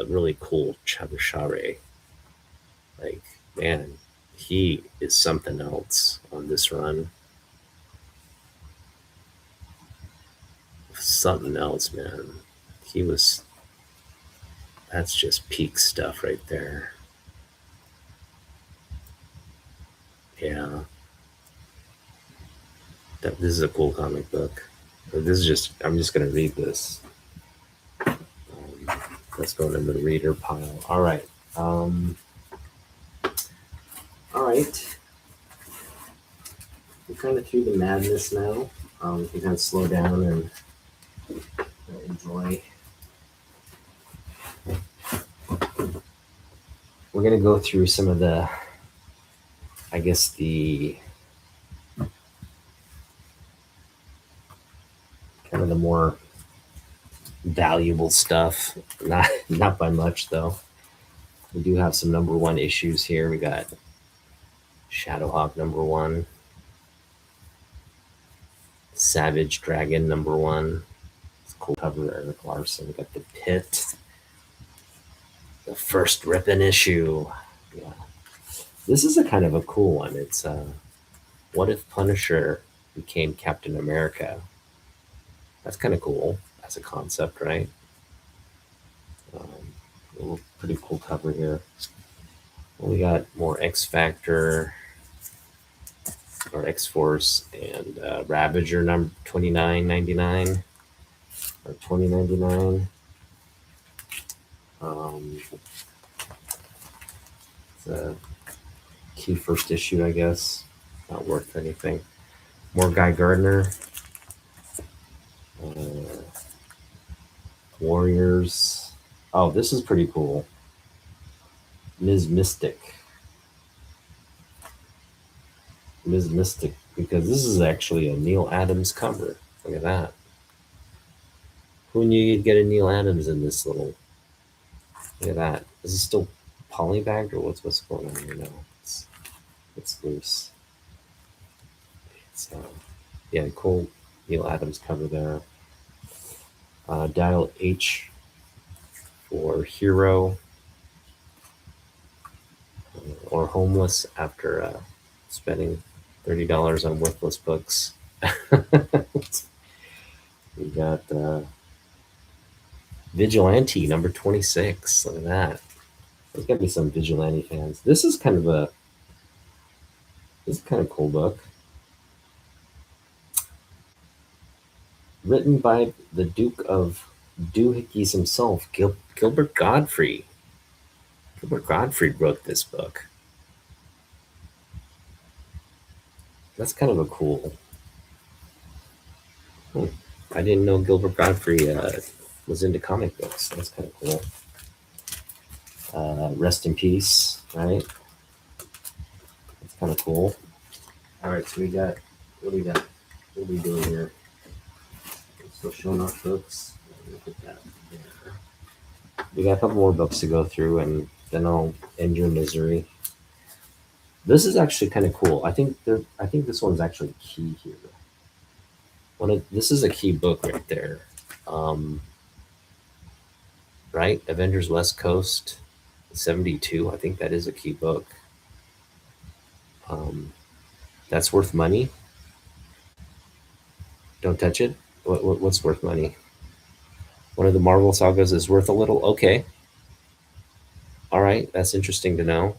really cool Trevor Share. Like, man, he is something else on this run. Something else, man. He was. That's just peak stuff right there. Yeah. This is a cool comic book. This is just, I'm just going to read this. Let's go into the reader pile. All right. All right. We're kind of through the madness now. We can kind of slow down and enjoy. We're going to go through some of the, I guess, the kind of the more valuable stuff. Not by much, though. We do have some #1 issues here. We got Shadowhawk #1, Savage Dragon #1. It's a cool cover, Eric Larson. We got The Pit, the first ripping issue. Yeah, this is a kind of a cool one. It's what if Punisher became Captain America? That's kind of cool as a concept, right? Pretty cool cover here. We got more X Factor or X Force and Ravager number 29.99 or 20.99. It's a key first issue, I guess. Not worth anything. More Guy Gardner. Warriors. Oh, this is pretty cool. Ms. Mystic, because this is actually a Neil Adams cover. Look at that. Who knew you'd get a Neil Adams in this little? Look at that. Is it still polybagged or what's going on here now? It's loose. It's yeah, cool Neil Adams cover there. Dial H for Hero or Homeless after spending $30 on worthless books. We got Vigilante #26. Look at that. There's gotta be some Vigilante fans. This is kind of a cool book. Written by the Duke of Doohickeys himself, Gilbert Godfrey. Gilbert Godfrey wrote this book. That's kind of a cool. I didn't know Gilbert Godfrey was into comic books. That's kind of cool. Rest in peace, right? That's kind of cool. All right, so we got, what do we got? What are we doing here? Still showing off books. Look at that. Yeah. We got a couple more books to go through, and then I'll end your misery. This is actually kind of cool. I think this one's actually key here. This is a key book right there. Right? Avengers West Coast 72. I think that is a key book. That's worth money. Don't touch it. What's worth money? One of the Marvel sagas is worth a little. Okay, all right, that's interesting to know.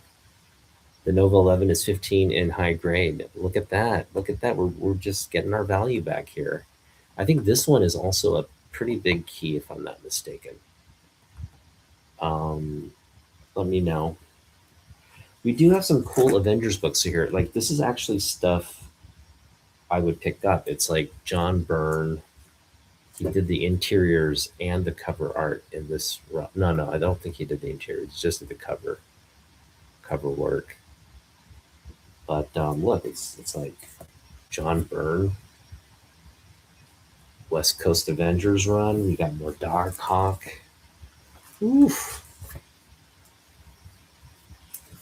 The Nova 11 is 15 in high grade. Look at that. Look at that. We're just getting our value back here. I think this one is also a pretty big key, if I'm not mistaken. Um, Let me know. We do have some cool Avengers books here. Like, this is actually stuff I would pick up. It's like John Byrne. He did the interiors and the cover art in this. No, no, I don't think he did the interiors. Just did the cover work. But look, it's like John Byrne, West Coast Avengers run. We got more Dark Hawk. Oof.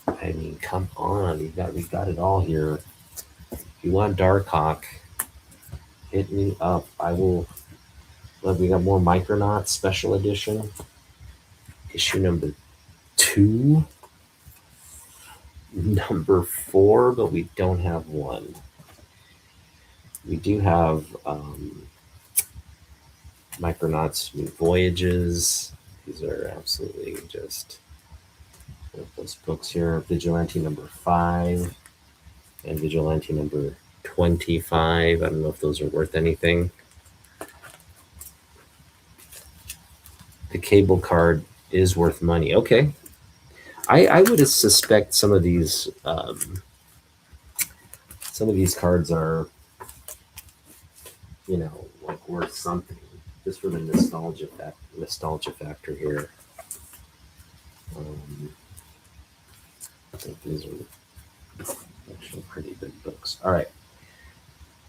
I mean, come on. We got it all here. If you want Dark Hawk, hit me up. I will. Look, we got more Micronauts special edition. Issue number 2. Number 4, but we don't have 1. We do have Micronauts New Voyages. These are absolutely just those books here. Vigilante number 5 and Vigilante number 25. I don't know if those are worth anything. The cable card is worth money. Okay. I would suspect some of these cards are, like worth something, just for the nostalgia factor here. I think these are actually pretty good books. All right,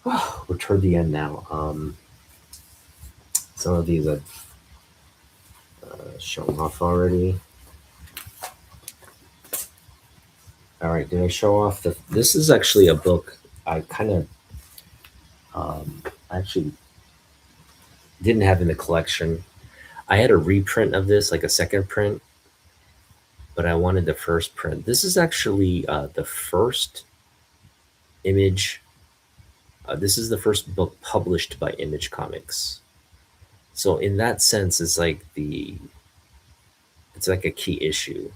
we're toward the end now. Some of these I've shown off already. All right, did I show off this is actually a book I kind of actually didn't have in the collection. I had a reprint of this, like a second print, but I wanted the first print. This is actually the first Image. This is the first book published by Image Comics. So in that sense, it's like a key issue,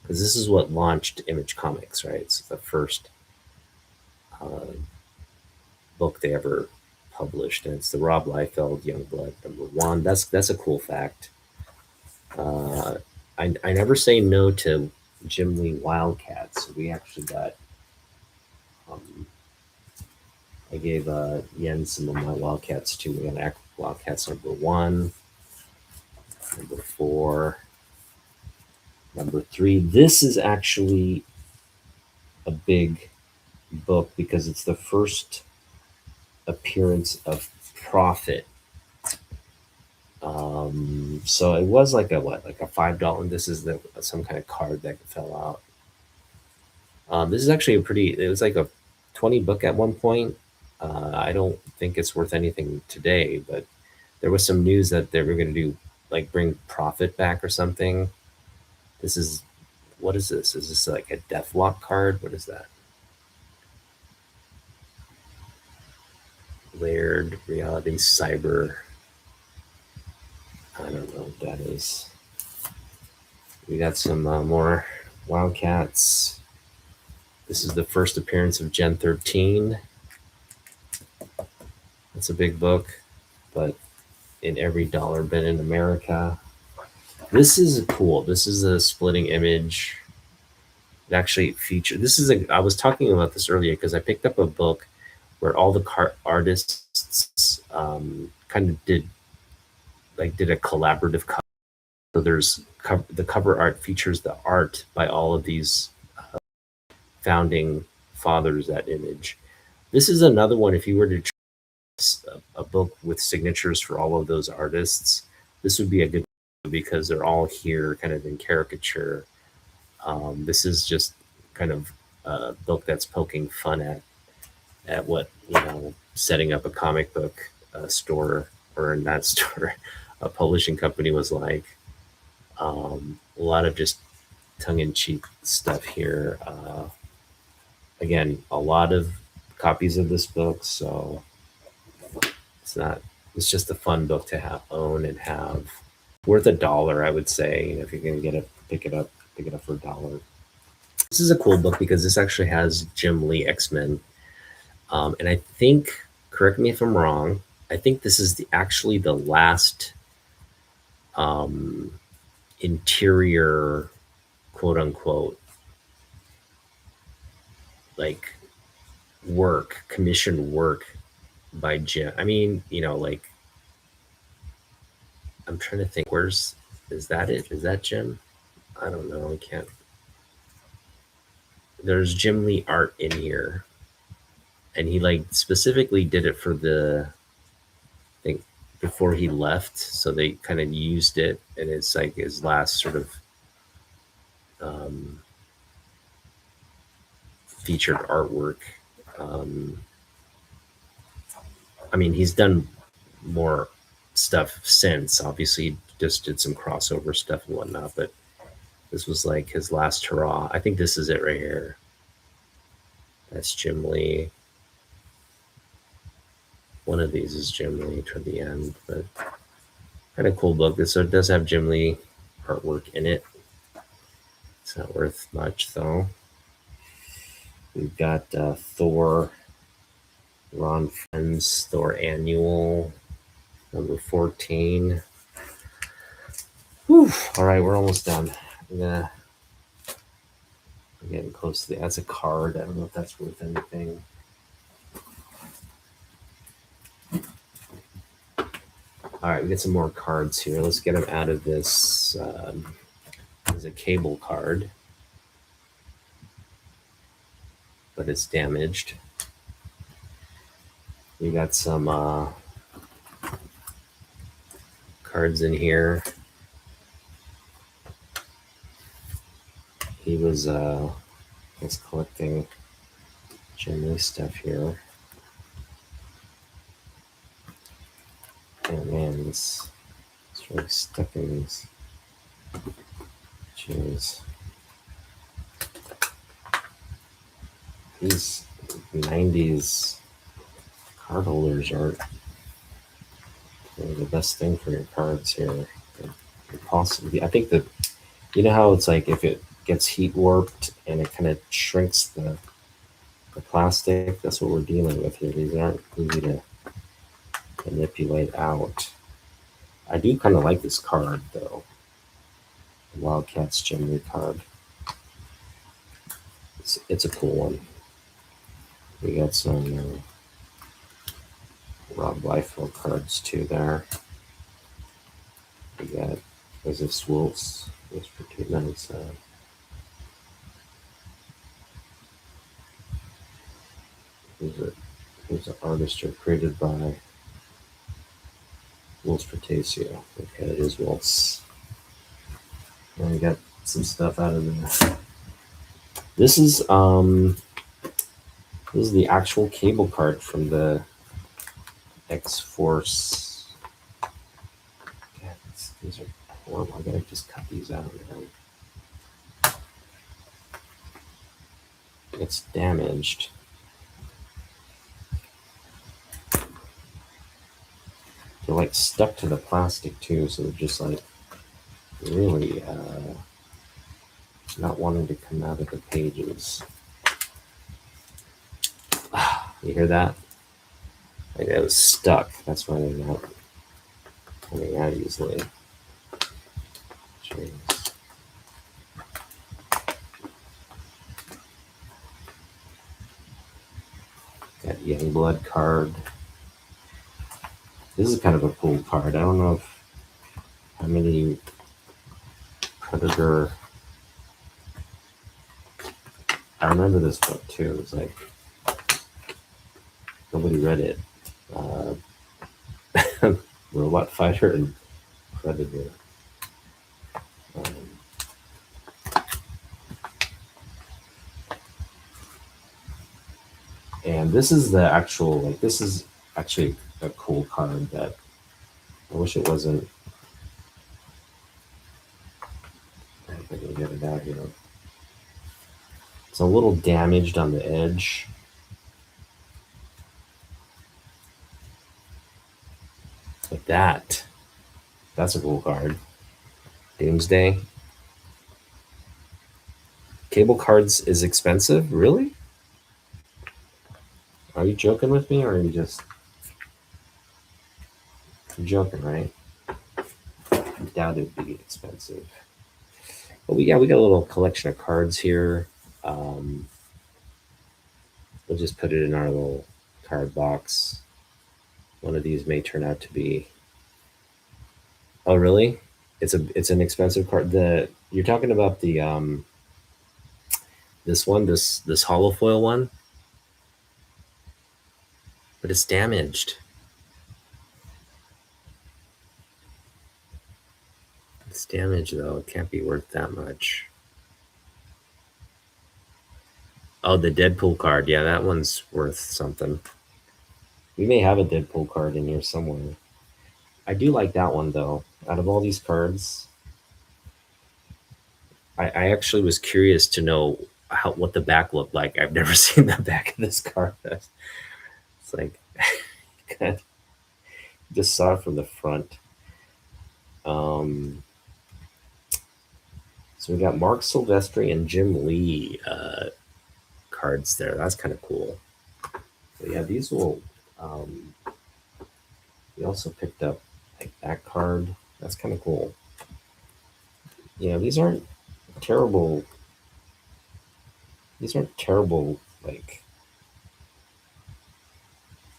because this is what launched Image Comics, right? It's the first book they ever published, and it's the Rob Liefeld Youngblood #1. That's a cool fact. I never say no to Jim Lee Wildcats. We actually got. I gave Yen some of my Wildcats too. We got Wildcats #1, #4, #3. This is actually a big book because it's the first appearance of Prophet. So it was like a $5. This is some kind of card that fell out. This is actually it was like a 20 book at one point. I don't think it's worth anything today, but there was some news that they were going to do, like, bring Prophet back or something. What is this? Is this like a Deathlock card? What is that? Layered Reality Cyber. I don't know what that is. We got some more Wildcats. This is the first appearance of Gen 13. It's a big book, but in every dollar bin in America. This is cool. This is a splitting image. It actually featured. I was talking about this earlier because I picked up a book where all the artists kind of did a collaborative cover. So there's the cover art features the art by all of these founding fathers at Image. This is another one. If you were to a book with signatures for all of those artists, this would be a good one because they're all here kind of in caricature. This is just kind of a book that's poking fun at what, setting up a comic book store, or not store, a publishing company was like. A lot of just tongue-in-cheek stuff here. Again, a lot of copies of this book, so It's not. It's just a fun book to own and have. Worth $1, I would say. If you're gonna get it, pick it up for $1. This is a cool book because this actually has Jim Lee X-Men, and I think, correct me if I'm wrong, I think this is actually the last um, interior, quote unquote, like commissioned work by Jim. I mean, like, I'm trying to think. Is that it? Is that Jim? I don't know. I can't. There's Jim Lee art in here, and he like specifically did it for the thing before he left, so they kind of used it, and it's like his last sort of um, featured artwork. Um, I mean, he's done more stuff since. Obviously, he just did some crossover stuff and whatnot, but this was like his last hurrah. I think this is it right here. That's Jim Lee. One of these is Jim Lee toward the end, but kind of cool book. This does have Jim Lee artwork in it. It's not worth much though. We've got Thor, Ron Friends, Thor Annual, number 14. Whew. All right, we're almost done. I'm getting close to that's a card. I don't know if that's worth anything. All right, we get some more cards here. Let's get them out of this. There's a cable card, but it's damaged. We got some cards in here. He was collecting Jim Lee stuff here. Oh man, it's really stuck in these. Jeez. These 90s card holders are really the best thing for your cards here. Possibly, I think that, you know how it's like if it gets heat warped and it kind of shrinks the plastic, that's what we're dealing with here. These aren't easy to manipulate out. I do kind of like this card though. The Wildcats Jim Lee card. It's a cool one. We got some Rob Liefeld cards too there. We got, is this Wolves for 2 minutes? Who's an artist or created by Wolves Portasio. Okay, it is Wolves. And we got some stuff out of there. This is the actual cable card from the X-Force. Yeah, these are horrible. I gotta just cut these out. It's damaged. They're like stuck to the plastic too, so they're just like really not wanting to come out of the pages. You hear that? Like it was stuck. That's why they're not coming out easily. Jeez. Got Youngblood card. This is kind of a cool card. I don't know how many Predator. I remember this book too. It's like nobody read it. Robot Fighter and Predator. And this is the actual, like, this is actually a cool card that I wish it wasn't. I can get it out here. It's a little damaged on the edge. that. That's a cool card. Doomsday. Cable cards is expensive? Really? Are you joking with me, or are you just you're joking, right? I doubt it'd be expensive. But we got a little collection of cards here. Um, we'll just put it in our little card box. One of these may turn out to be. Oh, really? It's an expensive card. The You're talking about the this one, this hollow foil one, but it's damaged. It's damaged though. It can't be worth that much. Oh, the Deadpool card. Yeah, that one's worth something. We may have a Deadpool card in here somewhere. I do like that one though. Out of all these cards, I actually was curious to know what the back looked like. I've never seen the back of this card. It's like just saw it from the front. Um, so we got Mark Silvestri and Jim Lee cards there. That's kind of cool. But yeah, these will. We also picked up like that card. That's kind of cool. Yeah, these aren't terrible. These aren't terrible. Like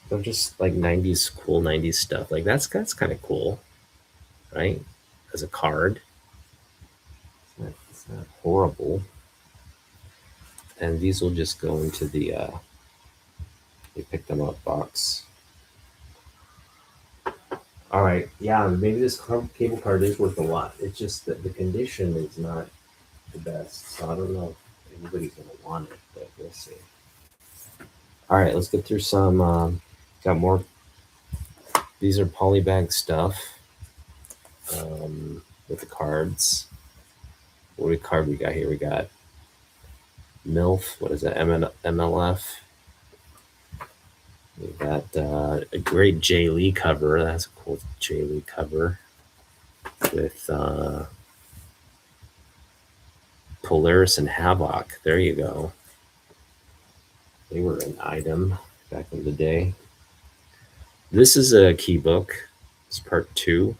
they're just like '90s cool '90s stuff. Like that's kind of cool, right? As a card, it's not horrible. And these will just go into the we picked them up box. All right, yeah, maybe this cable card is worth a lot. It's just that the condition is not the best, so I don't know if anybody's gonna want it, but we'll see. All right, let's get through some. Got more. These are polybag stuff with the cards. What card we got here? We got MILF. What is that? MLF. We got a great Jay Lee cover. That's a cool Jay Lee cover with Polaris and Havoc. There you go. They were an item back in the day. This is a key book. It's part 2.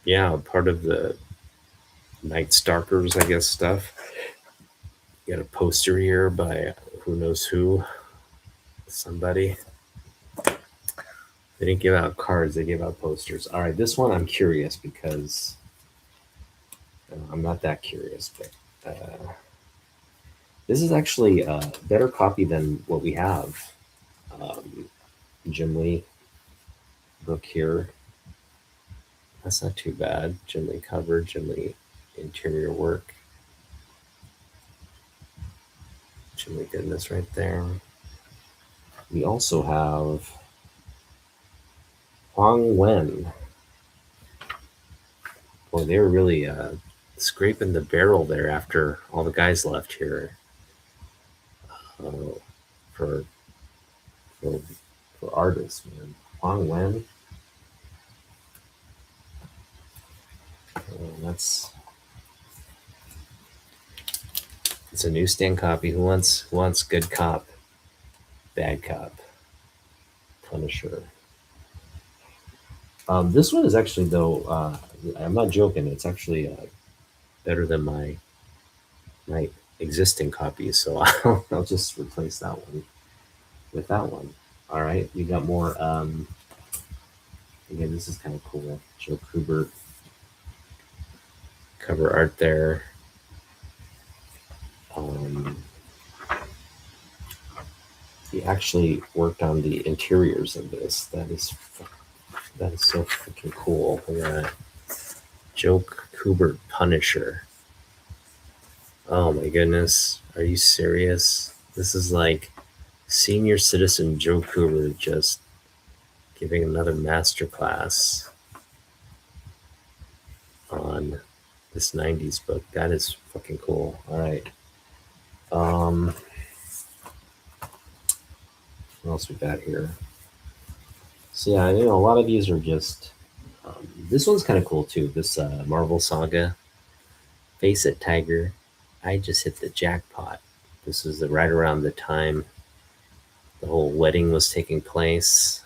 Yeah, part of the Night Stalkers, I guess, stuff. Got a poster here by who knows who. Somebody. They didn't give out cards, they gave out posters. All right, this one I'm curious because I'm not that curious, but this is actually a better copy than what we have. Jim Lee book here. That's not too bad. Jim Lee cover, Jim Lee interior work. Jim Lee goodness right there. We also have Huang Wen. Boy, they were really scraping the barrel there after all the guys left here for artists, man. Huang Wen. It's a newsstand copy. Who wants good cop, bad cop, Punisher. This one is actually though. I'm not joking. It's actually better than my existing copies. So I'll just replace that one with that one. All right, you got more. Again, this is kind of cool. Joe Kubert cover art there. He actually worked on the interiors of this. That is so freaking cool. Joe Kubert Punisher. Oh my goodness. Are you serious? This is like senior citizen Joe Kubert just giving another masterclass on this 90s book. That is fucking cool. All right. What else we got here? So yeah, a lot of these are just. This one's kind of cool too. This Marvel Saga, Face It Tiger. I just hit the jackpot. This is right around the time the whole wedding was taking place.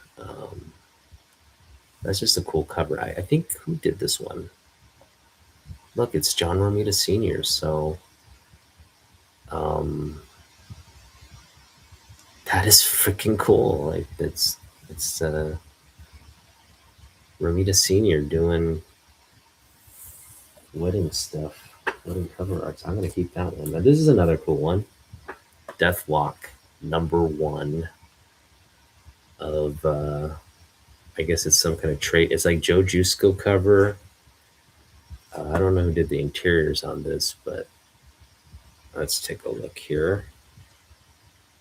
That's just a cool cover. I think who did this one? Look, it's John Romita Sr. So um, that is freaking cool. Like it's Romita Sr. doing wedding stuff, wedding cover arts. I'm gonna keep that one. Now this is another cool one. Deathlock #1 of I guess it's some kind of trait. It's like Joe Jusko cover. I don't know who did the interiors on this, but let's take a look here.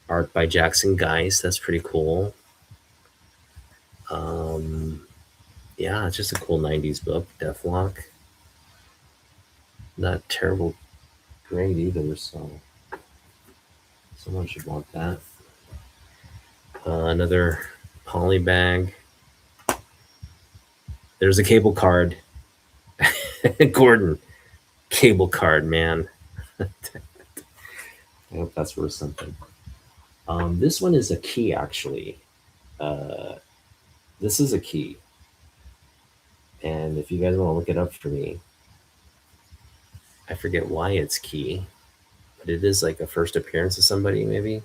Art by Jackson Geist. That's pretty cool. Um, yeah, it's just a cool 90s book. Deathlock. Not terrible grade either, so someone should want that. Another poly bag. There's a cable card. Gordon, cable card, man. I hope that's worth something. This one is a key, actually. This is a key. And if you guys want to look it up for me, I forget why it's key, but it is like a first appearance of somebody, maybe.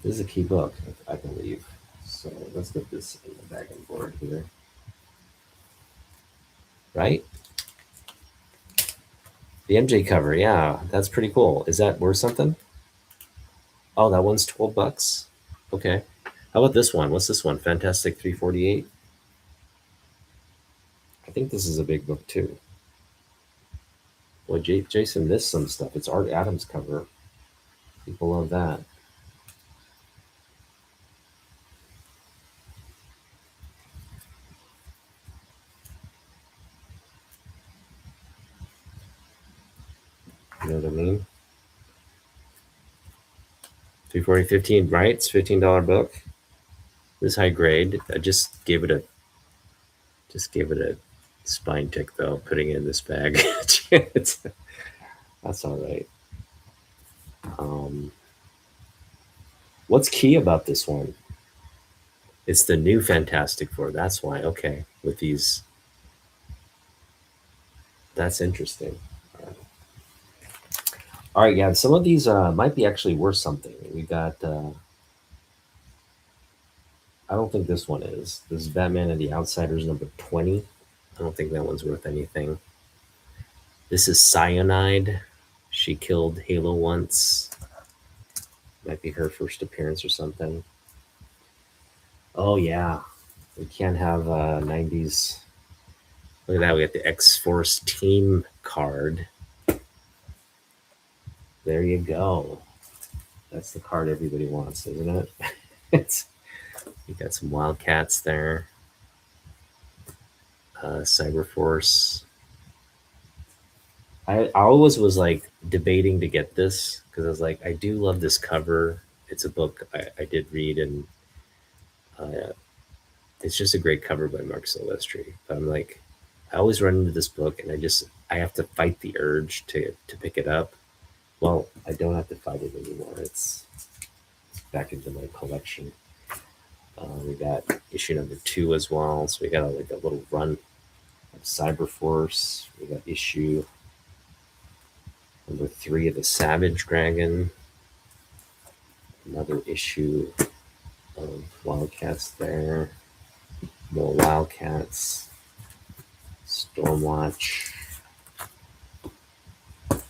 This is a key book, I believe. So let's get this in the back and board here. Right? The MJ cover, yeah, that's pretty cool. Is that worth something? Oh, that one's $12. Okay. How about this one? What's this one? Fantastic 348. I think this is a big book too. Well, Jason missed some stuff. It's Art Adams cover. People love that. You know what I mean? 340, 15, right? It's $15 book. This high grade. I just gave it a spine tick though, putting it in this bag. That's all right. What's key about this one? It's the new Fantastic Four. That's why. Okay, with these, that's interesting. All right, yeah. Some of these might be actually worth something. We got. I don't think this one is. This is Batman and the Outsiders #20. I don't think that one's worth anything. This is Cyanide. She killed Halo once. Might be her first appearance or something. Oh yeah, we can't have 90s. Look at that. We got the X-Force team card. There you go. That's the card everybody wants, isn't it? It's, you got some Wildcats there. Cyberforce. I always was like debating to get this because I was like, I do love this cover. It's a book I did read, and it's just a great cover by Mark Silvestri. But I'm like, I always run into this book, and I have to fight the urge to pick it up. Well, I don't have to fight it anymore. It's back into my collection. We got issue #2 as well. So we got like a little run of Cyberforce. We got issue #3 of the Savage Dragon. Another issue of Wildcats there. More Wildcats. Stormwatch.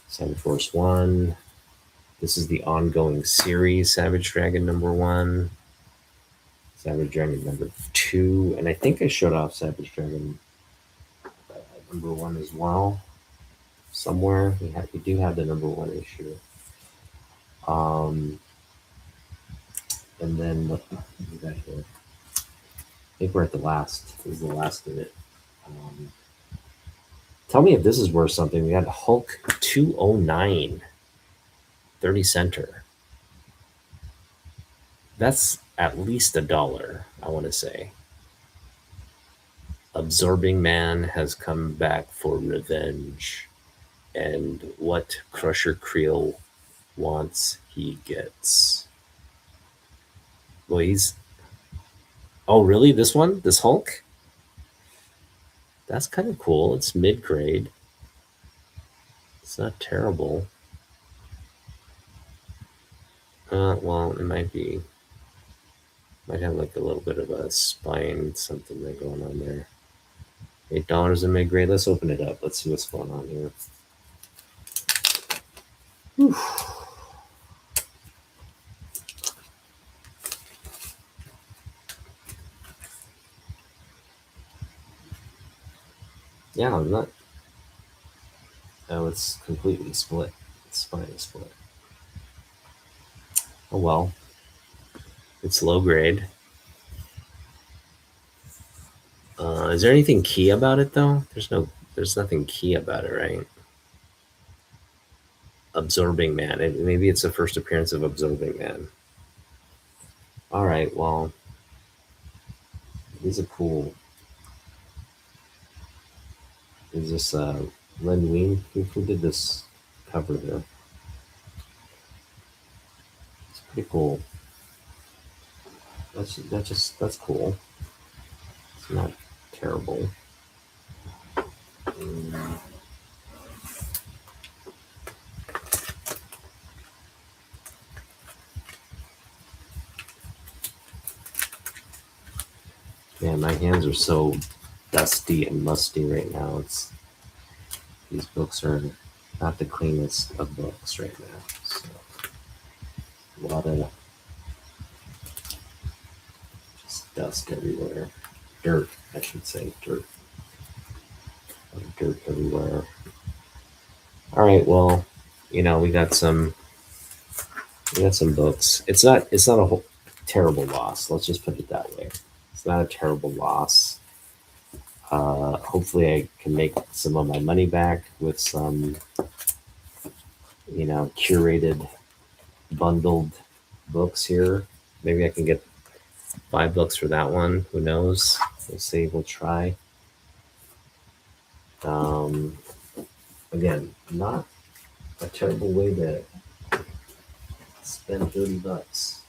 Cyberforce 1. This is the ongoing series, Savage Dragon #1. Savage Dragon #2. And I think I showed off Savage Dragon #1 as well. Somewhere. We do have the #1 issue. And then what we got here? I think we're at the last. This is the last of it. Tell me if this is worth something. We got Hulk 209, 30 center. That's at least $1, I want to say. Absorbing Man has come back for revenge, and what Crusher Creel wants, he gets. Well, he's. Oh, really? This one? This Hulk? That's kind of cool. It's mid grade. It's not terrible. Well, it might be. Might have like a little bit of a spine something there going on there. $8 in mid grade. Let's open it up. Let's see what's going on here. Whew. Yeah, I'm not. Oh, it's completely split. It's spine split. Oh well. It's low grade. Is there anything key about it though? There's nothing key about it, right? Absorbing Man. Maybe it's the first appearance of Absorbing Man. All right, well, these are cool. Is this Len Wein? Who did this cover there? It's pretty cool. That's cool. It's not terrible. Man, my hands are so dusty and musty right now. These books are not the cleanest of books right now. So, a lot of just dust everywhere. Dirt, I should say, dirt. Dirt everywhere. All right, well, we got some books. It's not a whole terrible loss. Let's just put it that way. It's not a terrible loss. Hopefully, I can make some of my money back with some, curated, bundled books here. Maybe I can get $5 for that one. Who knows? We'll see. We'll try. Um, Again, not a terrible way to spend $30.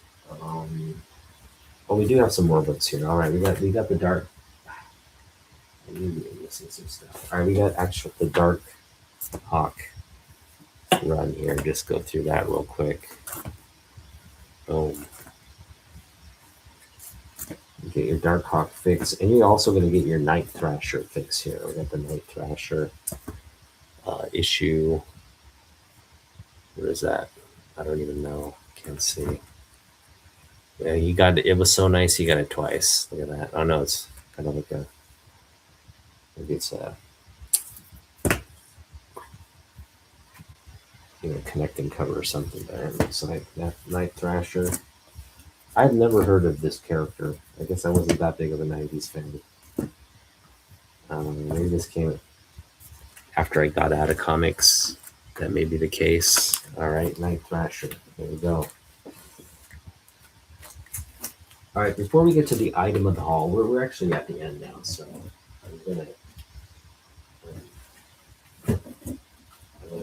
Oh, we do have some more books here. All right, we got the dark. I knew we were missing some stuff. All right, we got the Dark Hawk run here. Just go through that real quick. Boom. You get your Dark Hawk fix, and you're also going to get your Night Thrasher fix here. We got the Night Thrasher issue. Where is that? I don't even know. Can't see. Yeah, you got it. It was so nice. You got it twice. Look at that. Oh no, it's kind of like a. Maybe it's a. Connecting cover or something there. It looks like that Night Thrasher. I've never heard of this character. I guess I wasn't that big of a '90s fan. Maybe this came after I got out of comics. That may be the case. All right, Night Thrasher. There we go. All right, before we get to the item of the haul, we're actually at the end now, so I'm gonna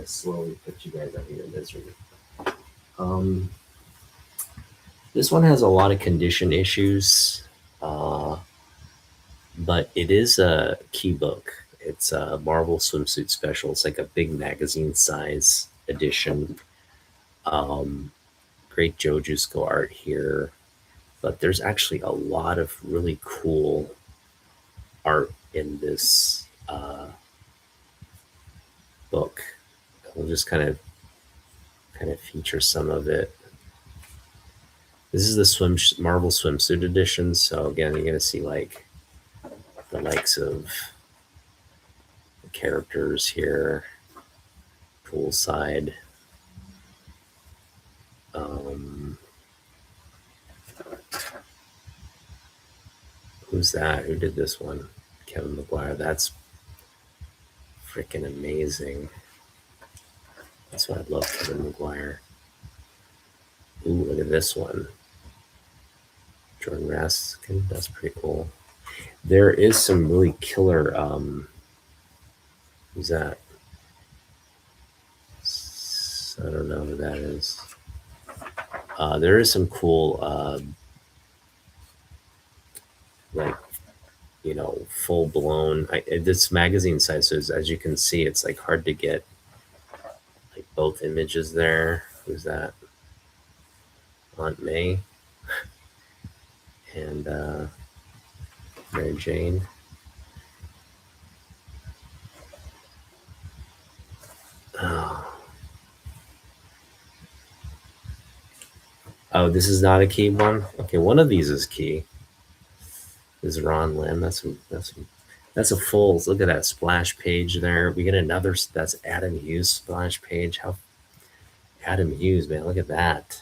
slowly put you guys out of your misery. This one has a lot of condition issues, but it is a key book. It's a Marvel Swimsuit Special. It's like a big magazine size edition. Great Jojusko art here, but there's actually a lot of really cool art in this book. We'll just kind of feature some of it. This is the Marvel Swimsuit edition. So again, you're gonna see like the likes of the characters here, poolside. Who's that? Who did this one? Kevin McGuire. That's freaking amazing. That's why I love Kevin McGuire. Ooh, look at this one. Jordan Raskin. That's pretty cool. There is some really killer. Who's that? I don't know who that is. There is some cool, like full blown. This magazine site, so as you can see, it's like hard to get like both images there. Who's that? Aunt May and Mary Jane. Oh. Oh, this is not a key one. Okay, one of these is key. This is Ron Lim. That's a full. Look at that splash page there. We get another. That's Adam Hughes splash page. How Adam Hughes, man, look at that.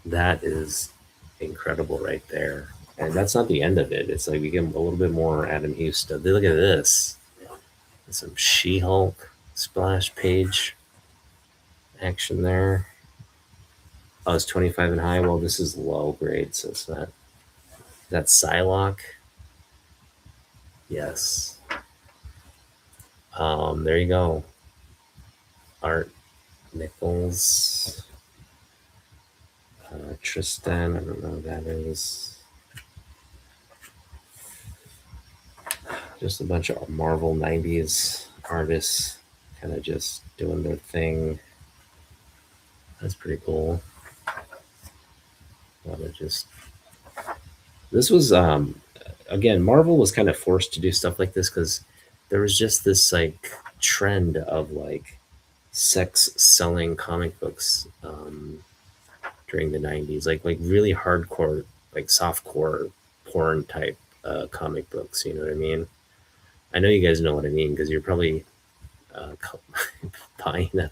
That is incredible right there. And that's not the end of it. It's like we get a little bit more Adam Hughes stuff. Look at this. Some She-Hulk splash page action there. Oh, it's 25 and high. Well, this is low grade, so it's not. That's Psylocke. Yes. There you go. Art Nichols. Tristan, I don't know who that is. Just a bunch of Marvel 90s artists kind of just doing their thing. That's pretty cool. A lot of just. This was, again, Marvel was kind of forced to do stuff like this because there was just this like trend of like sex selling comic books during the 90s, like really hardcore, like softcore porn type comic books. You know what I mean? I know you guys know what I mean because you're probably buying them,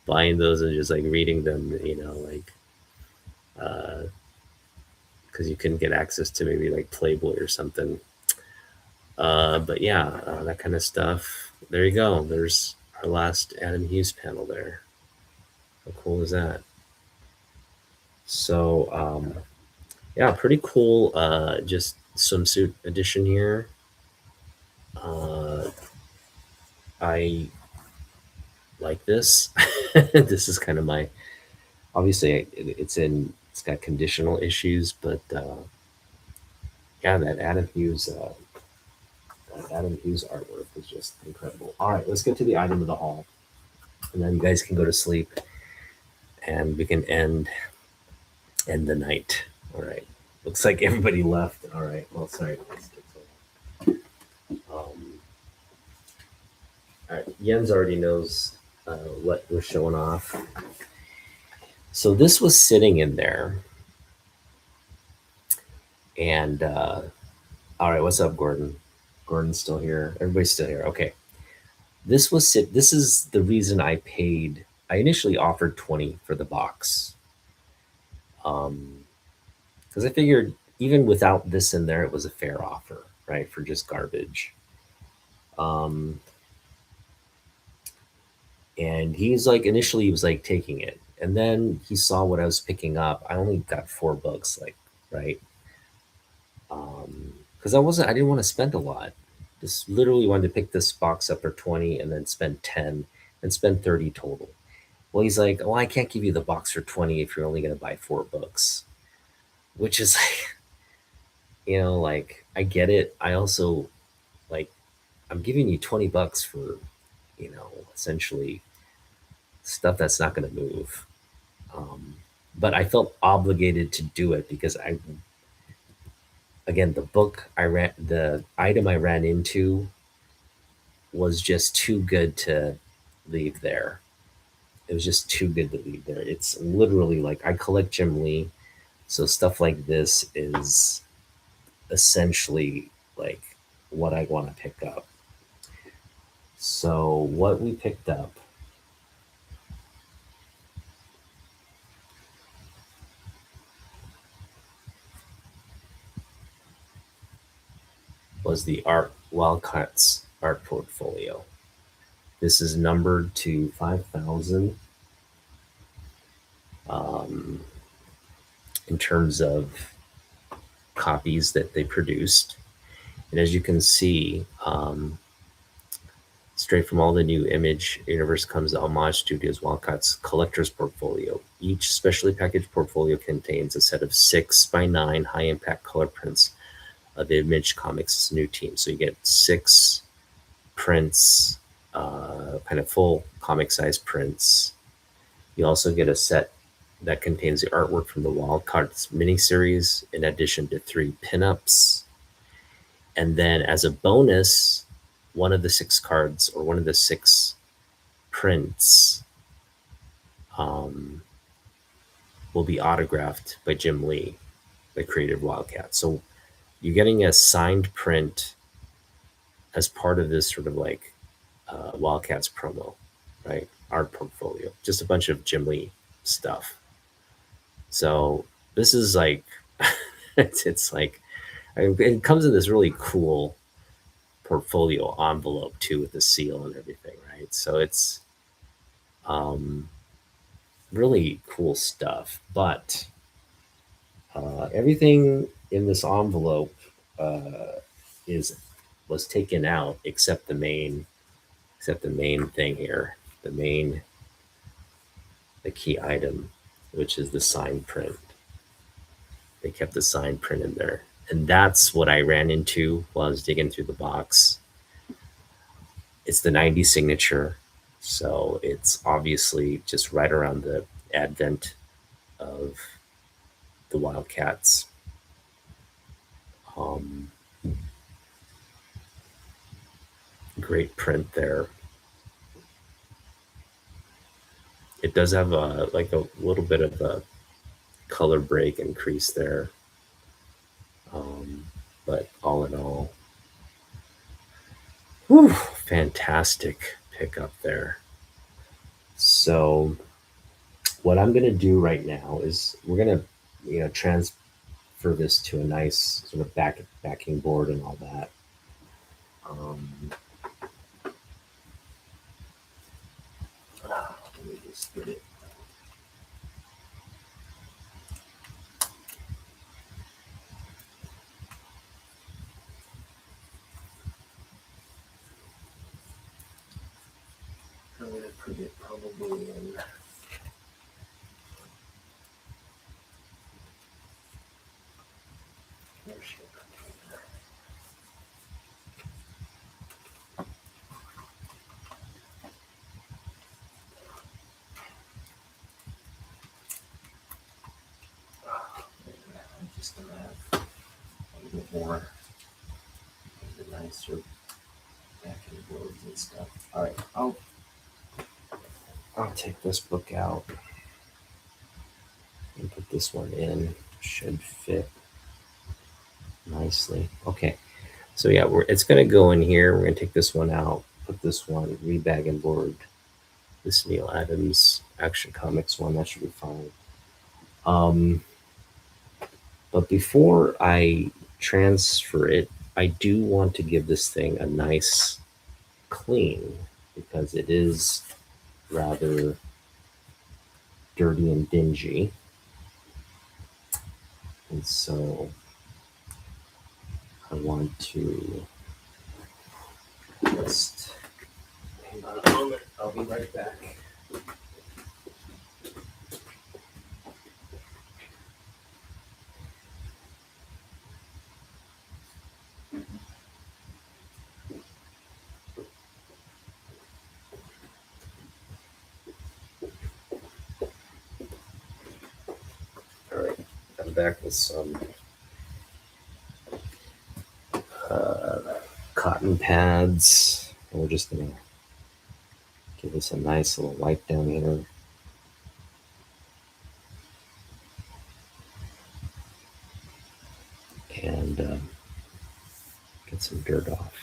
buying those and just like reading them. Like because you couldn't get access to maybe like Playboy or something. But yeah, that kind of stuff. There you go. There's our last Adam Hughes panel there. How cool is that? So yeah, pretty cool. Just swimsuit edition here. I like this. This is kind of my. Obviously, it's got conditional issues, but yeah, that Adam Hughes artwork is just incredible. All right, let's get to the item of the hall, and then you guys can go to sleep, and we can end the night. All right. Looks like everybody left. All right. Well, sorry. All right. Jens already knows what we're showing off. So this was sitting in there, and all right. What's up, Gordon? Gordon's still here. Everybody's still here. Okay. This is the reason I paid. I initially offered 20 for the box. Because I figured even without this in there, it was a fair offer, right? For just garbage. And he's like, initially he was like taking it. And then he saw what I was picking up. I only got $4, like, right? Because I didn't want to spend a lot. Just literally wanted to pick this box up for 20 and then spend 10 and spend 30 total. Well, he's like, oh, I can't give you the box for 20 if you're only going to buy $4, which is like, like I get it. I also like, I'm giving you $20 for, essentially stuff that's not going to move. Um, but I felt obligated to do it because again, the item I ran into was just too good to leave there. It was just too good to leave there. It's literally like I collect Jim Lee, so stuff like this is essentially like what I want to pick up. So what we picked up was the Art Wildcats art portfolio. This is numbered to 5,000. Um, in terms of copies that they produced. And as you can see, straight from all the new Image universe comes the Homage Studios Wildcats collector's portfolio. Each specially packaged portfolio contains a set of 6x9 high impact color prints of the Image Comics' new team. So you get 6 prints, kind of full comic size prints. You also get a set that contains the artwork from the Wildcats miniseries, in addition to 3 pinups. And then, as a bonus, one of the 6 cards or one of the 6 prints um, will be autographed by Jim Lee, the creative Wildcat. So you're getting a signed print as part of this sort of like Wildcats promo, right? Art portfolio, just a bunch of Jim Lee stuff. So this is like, it's like, I mean, it comes in this really cool portfolio envelope too with the seal and everything, right? So it's um, really cool stuff. But everything in this envelope is was taken out except the main thing here, the main the key item, which is the signed print. They kept the signed print in there, and that's what I ran into while I was digging through the box. It's the 90 signature, so it's obviously just right around the advent of the Wildcats. Um, Great print there. It does have a like a little bit of a color break and crease there, um, but all in all, whew, fantastic pickup there. So what I'm gonna do right now is we're gonna transfer this to a nice sort of backing board and all that. Um, Let me just get it. I'm gonna put it probably in. I'm just gonna have a little bit more of the nicer backing boards and stuff. All right, I'll take this book out and put this one in. Should fit nicely. Okay, so yeah, it's gonna go in here. We're gonna take this one out, put this one rebag and board. This Neil Adams Action Comics one, that should be fine. But before I transfer it, I do want to give this thing a nice clean because it is rather dirty and dingy. And so I want to just hang on a moment. I'll be right back. All right, I'm back with some uh, cotton pads. And we're just gonna give this a nice little wipe down here. And get some dirt off.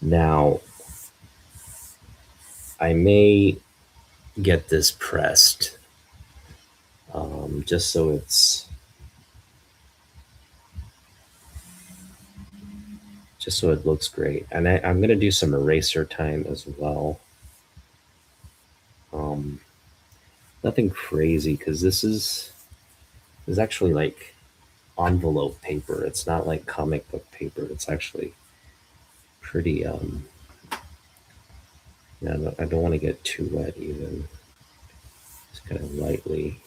Now, I may get this pressed just so just so it looks great. And I'm going to do some eraser time as well. Um, Nothing crazy because this is actually like envelope paper. It's not like comic book paper. It's actually pretty. Yeah, I don't want to get too wet even. Just kind of lightly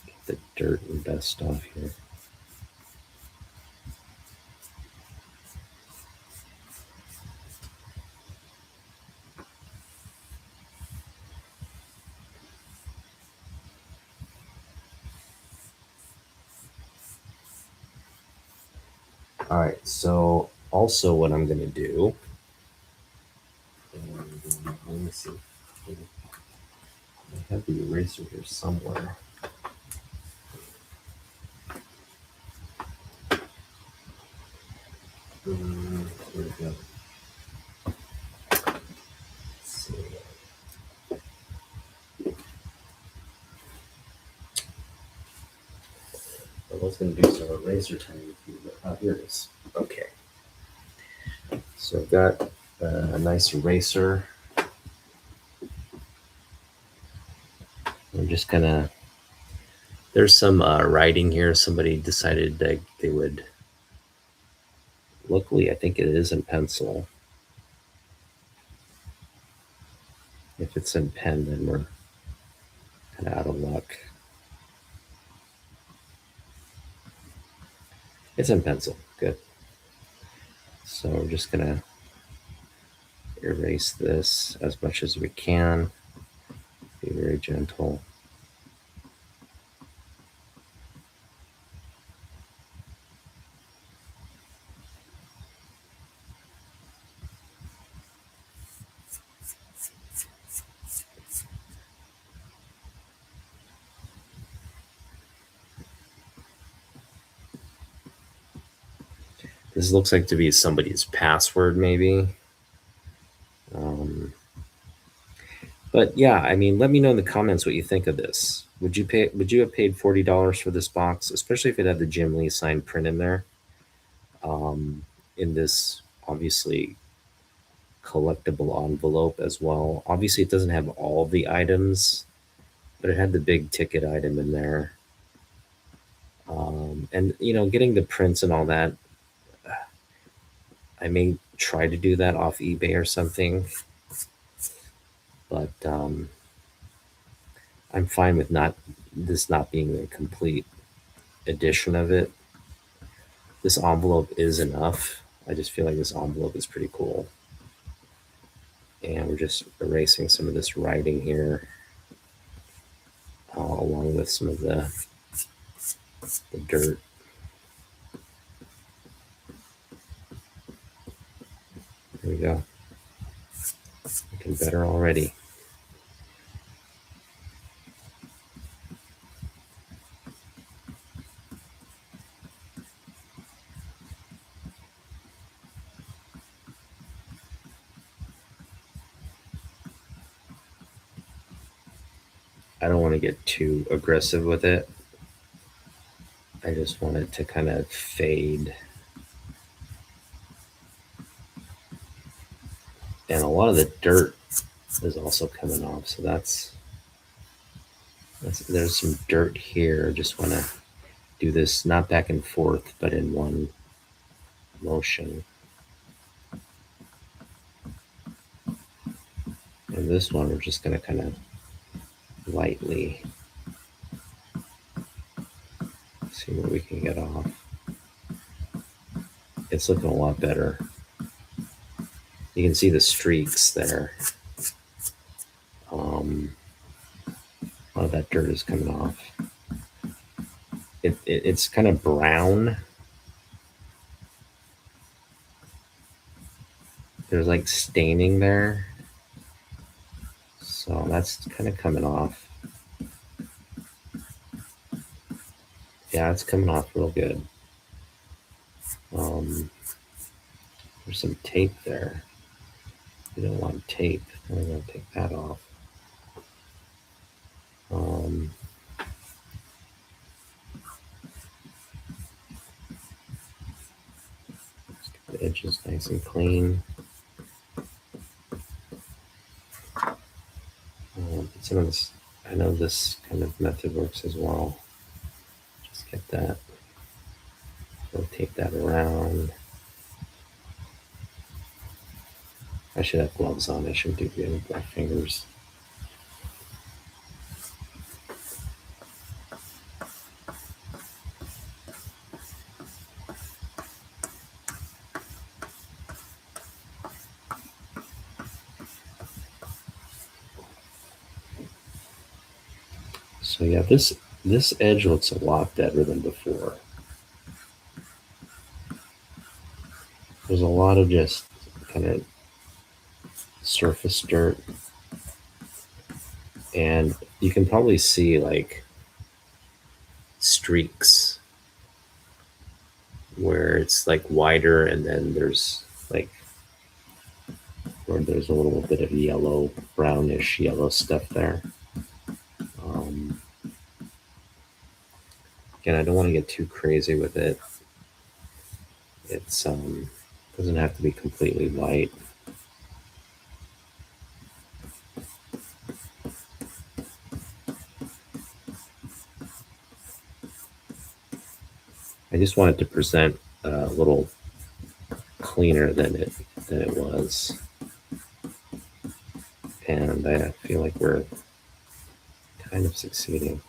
get the dirt and dust off here. All right. So also what I'm gonna do. Let me see. I have the eraser here somewhere. Here we go. Let's see. I was going to do some eraser time with you, but here it is. Okay. So I've got a nice eraser. I'm just gonna. There's some writing here. Somebody decided that they would. Luckily, I think it is in pencil. If it's in pen, then we're kind of out of luck. It's in pencil. Good. So we're just gonna erase this as much as we can. Be very gentle. This looks like to be somebody's password, maybe. Um, but yeah, I mean, let me know in the comments what you think of this. Would you pay? Would you have paid $40 for this box, especially if it had the Jim Lee signed print in there? Um, in this obviously collectible envelope as well. Obviously, it doesn't have all the items, but it had the big ticket item in there. And getting the prints and all that, I may try to do that off eBay or something, but I'm fine with not being a complete edition of it. This envelope is enough. I just feel like this envelope is pretty cool. And we're just erasing some of this writing here, along with some of the dirt. There we go. Looking better already. I don't want to get too aggressive with it. I just want it to kind of fade. And a lot of the dirt is also coming off, so there's some dirt here. Just want to do this not back and forth, but in one motion. And this one, we're just going to kind of lightly see what we can get off. It's looking a lot better. You can see the streaks there. A lot of that dirt is coming off. It's kind of brown. There's like staining there. So that's kind of coming off. Yeah, it's coming off real good. There's some tape there. We don't want tape. I'm going to take that off. Edge is nice and clean. Some of this, I know this kind of method works as well. Just get that, rotate that around. I should have gloves on. I shouldn't do good with my fingers. So yeah, this edge looks a lot better than before. There's a lot of just kind of surface dirt, and you can probably see like streaks where it's like wider, and then there's like where there's a little bit of yellow, brownish yellow stuff there. Again, I don't want to get too crazy with it. It's doesn't have to be completely white. I just wanted to present a little cleaner than it was, and I feel like we're kind of succeeding.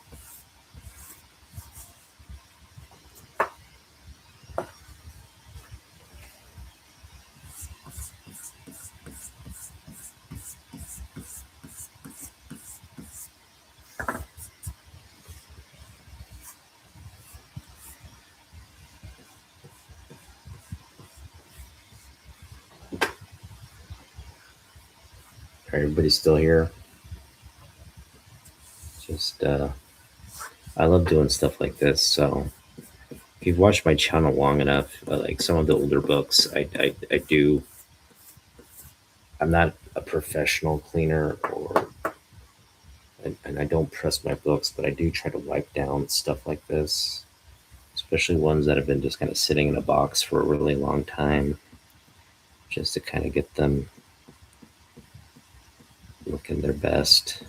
Everybody's still here. Just I love doing stuff like this. So if you've watched my channel long enough, like some of the older books, I do. I'm not a professional cleaner, and I don't press my books, but I do try to wipe down stuff like this, especially ones that have been just kind of sitting in a box for a really long time, just to kind of get them looking their best.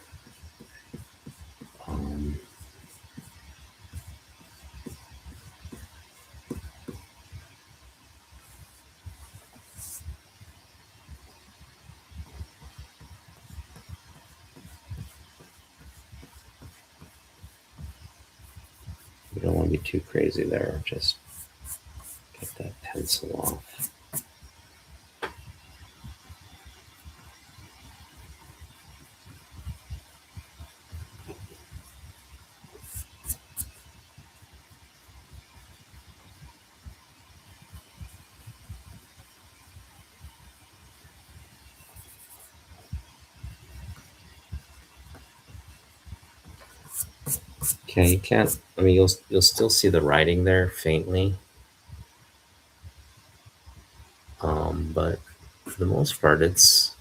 We don't want to be too crazy there. Just get that pencil off. Okay, you can't. I mean, you'll still see the writing there faintly, but for the most part, it's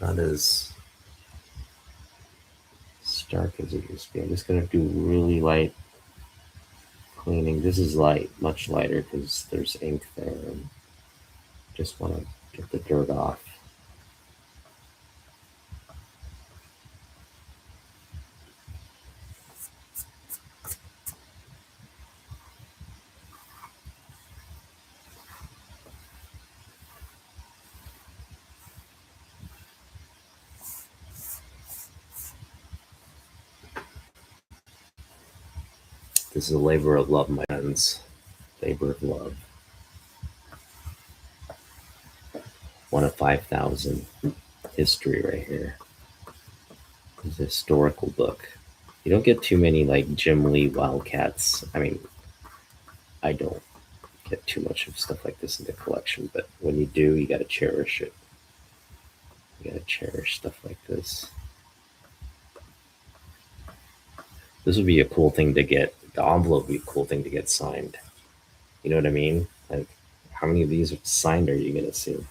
not as stark as it used to be. I'm just gonna do really light cleaning. This is light, much lighter because there's ink there, and just want to get the dirt off. This is a labor of love, my friends. Labor of love. 1 of 5,000. History right here. It's a historical book. You don't get too many like Jim Lee Wildcats. I mean, I don't get too much of stuff like this in the collection, but when you do, you gotta cherish it. You gotta cherish stuff like this. This would be a cool thing to get. The envelope would be a cool thing to get signed. You know what I mean? Like, how many of these signed are you gonna see?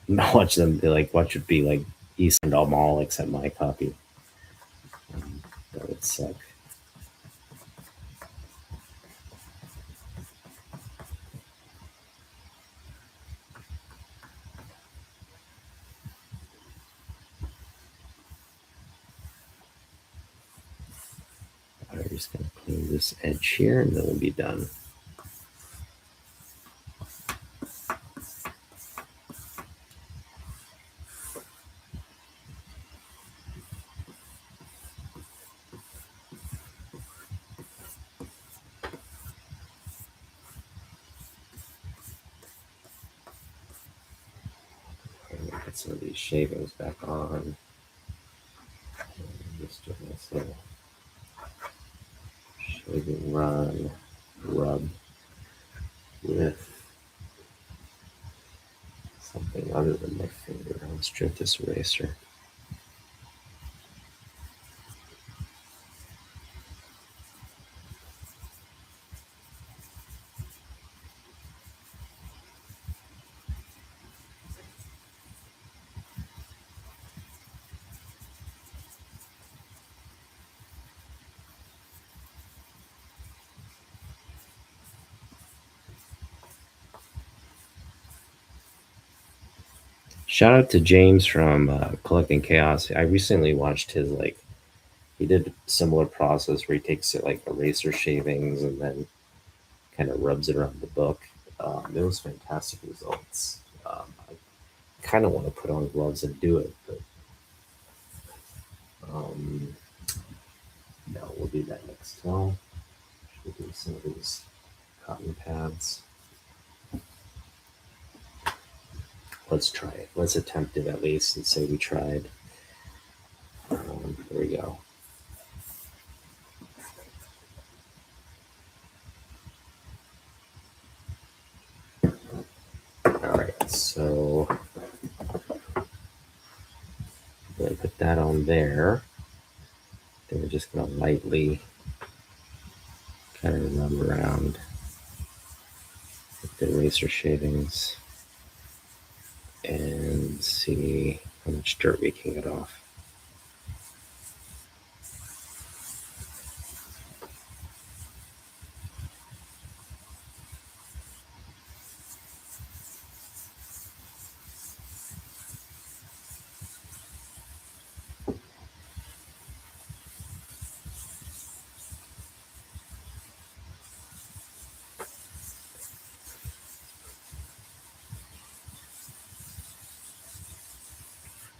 Watch them be like, watch it be like East and all except my copy. That would suck. just going to clean this edge here and then we'll be done. Get some of these shavings back on. Just doing this little shaving rub with something other than my finger. Let's strip this eraser. Shout out to James from Collecting Chaos. I recently watched his he did a similar process where he takes eraser shavings and then kind of rubs it around the book. It was fantastic results. I kind of want to put on gloves and do it, but no, we'll do that next time. We'll do some of these cotton pads. Let's try it. Let's attempt it at least and say we tried. There we go. All right, so I'm going to put that on there. Then we're just going to lightly kind of rub around with the eraser shavings and see how much dirt we can get off.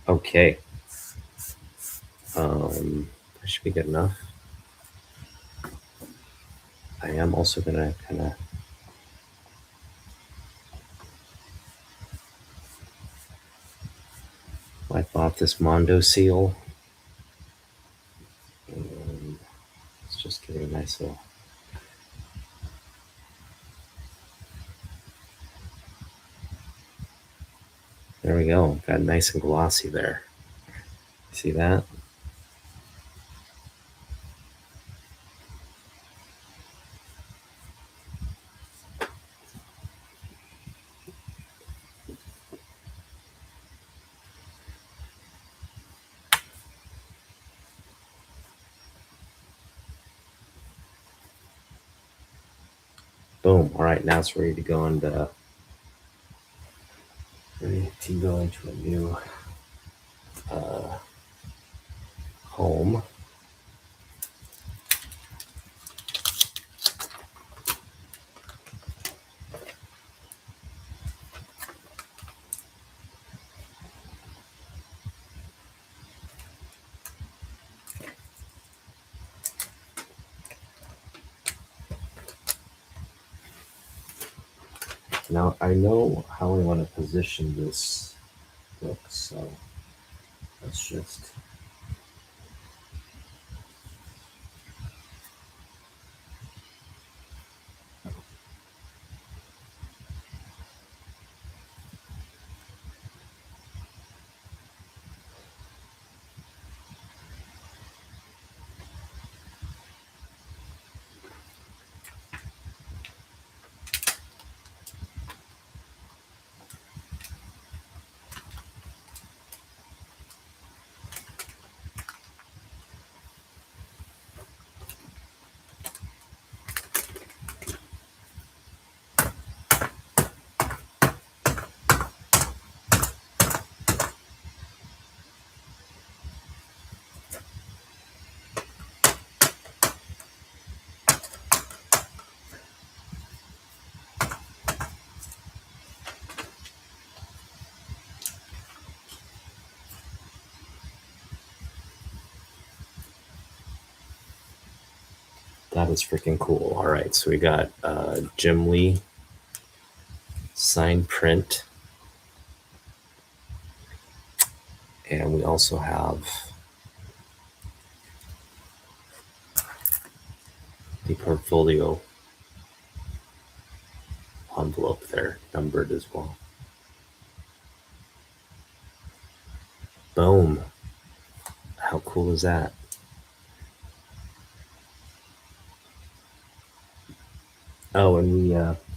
Okay. That should be good enough. I am also going to kind of wipe off this Mondo seal. And let's just give it a nice little. There we go. Got nice and glossy there. See that? Boom. All right, now it's ready to go into a new home. Now I know how I want to position this book, so let's just That is freaking cool. All right, so we got Jim Lee signed print, and we also have the portfolio envelope there, numbered as well. Boom. How cool is that? Oh, and we,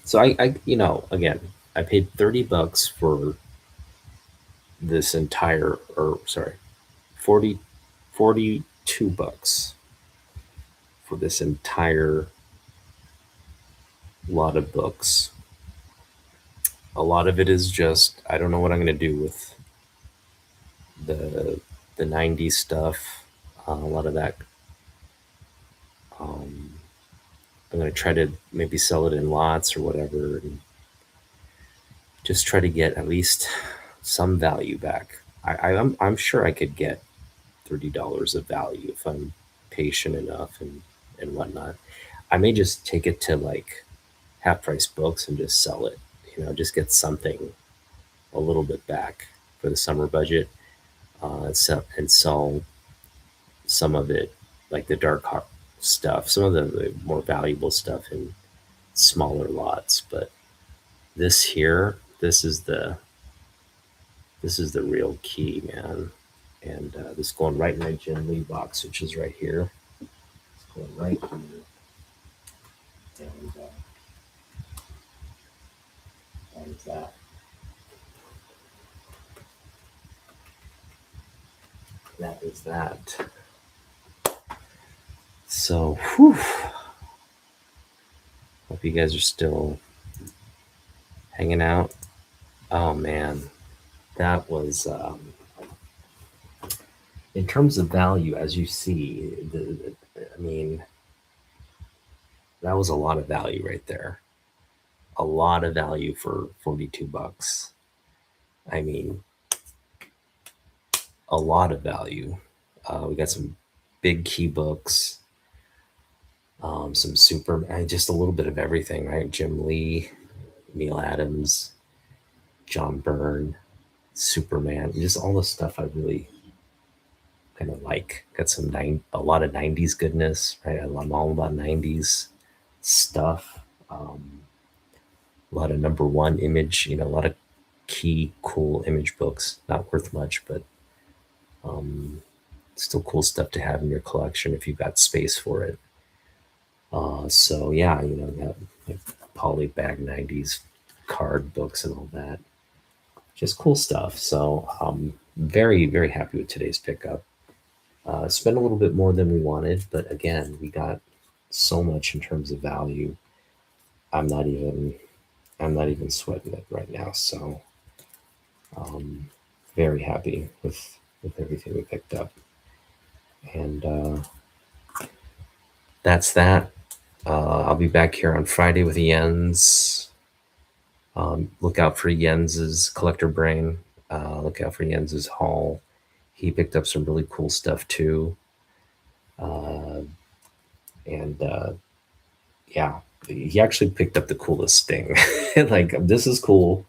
so again, I paid $30 for this entire, or sorry, 40, $42 for this entire lot of books. A lot of it is just, I don't know what I'm going to do with the, the 90s stuff. A lot of that, um, I'm going to try to maybe sell it in lots or whatever, and just try to get at least some value back. I'm sure I could get $30 of value if I'm patient enough and whatnot. I may just take it to like half price books and just sell it, just get something a little bit back for the summer budget, and sell some of it, like the dark stuff, some of the more valuable stuff in smaller lots. But this here, this is the real key, man. And this is going right in my Jim Lee box, which is right here. It's going right here. And that is that. That is that. So, whew. Hope you guys are still hanging out. Oh man, that was in terms of value, as you see. I mean, that was a lot of value right there. A lot of value for $42. I mean, a lot of value. We got some big key books, some super, just a little bit of everything, right? Jim Lee, Neil Adams, John Byrne, Superman, just all the stuff I really kind of like. Got a lot of 90s goodness, right? I'm all about 90s stuff. A lot of number one image, a lot of key, cool image books. Not worth much, but still cool stuff to have in your collection if you've got space for it. So yeah, that like polybag 90s card books and all that. Just cool stuff. So very, very happy with today's pickup. Spent a little bit more than we wanted, but again, we got so much in terms of value. I'm not even sweating it right now. So very happy with everything we picked up. And that's that. I'll be back here on Friday with Jens. Look out for Jens's Collector Brain. Look out for Jens's haul. He picked up some really cool stuff too. And yeah, he actually picked up the coolest thing. Like, this is cool.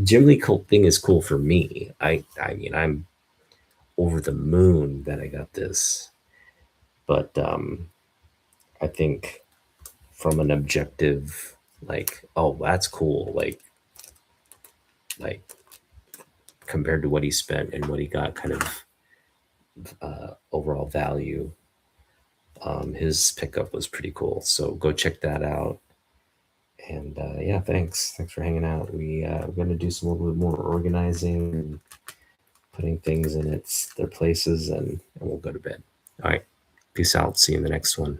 Jim Lee thing is cool for me. I mean, I'm over the moon that I got this. But I think from an objective, like, oh, that's cool. Like compared to what he spent and what he got, kind of overall value, his pickup was pretty cool. So go check that out. And yeah, thanks for hanging out. We're going to do some little bit more organizing and putting things in their places, and we'll go to bed. All right, peace out. See you in the next one.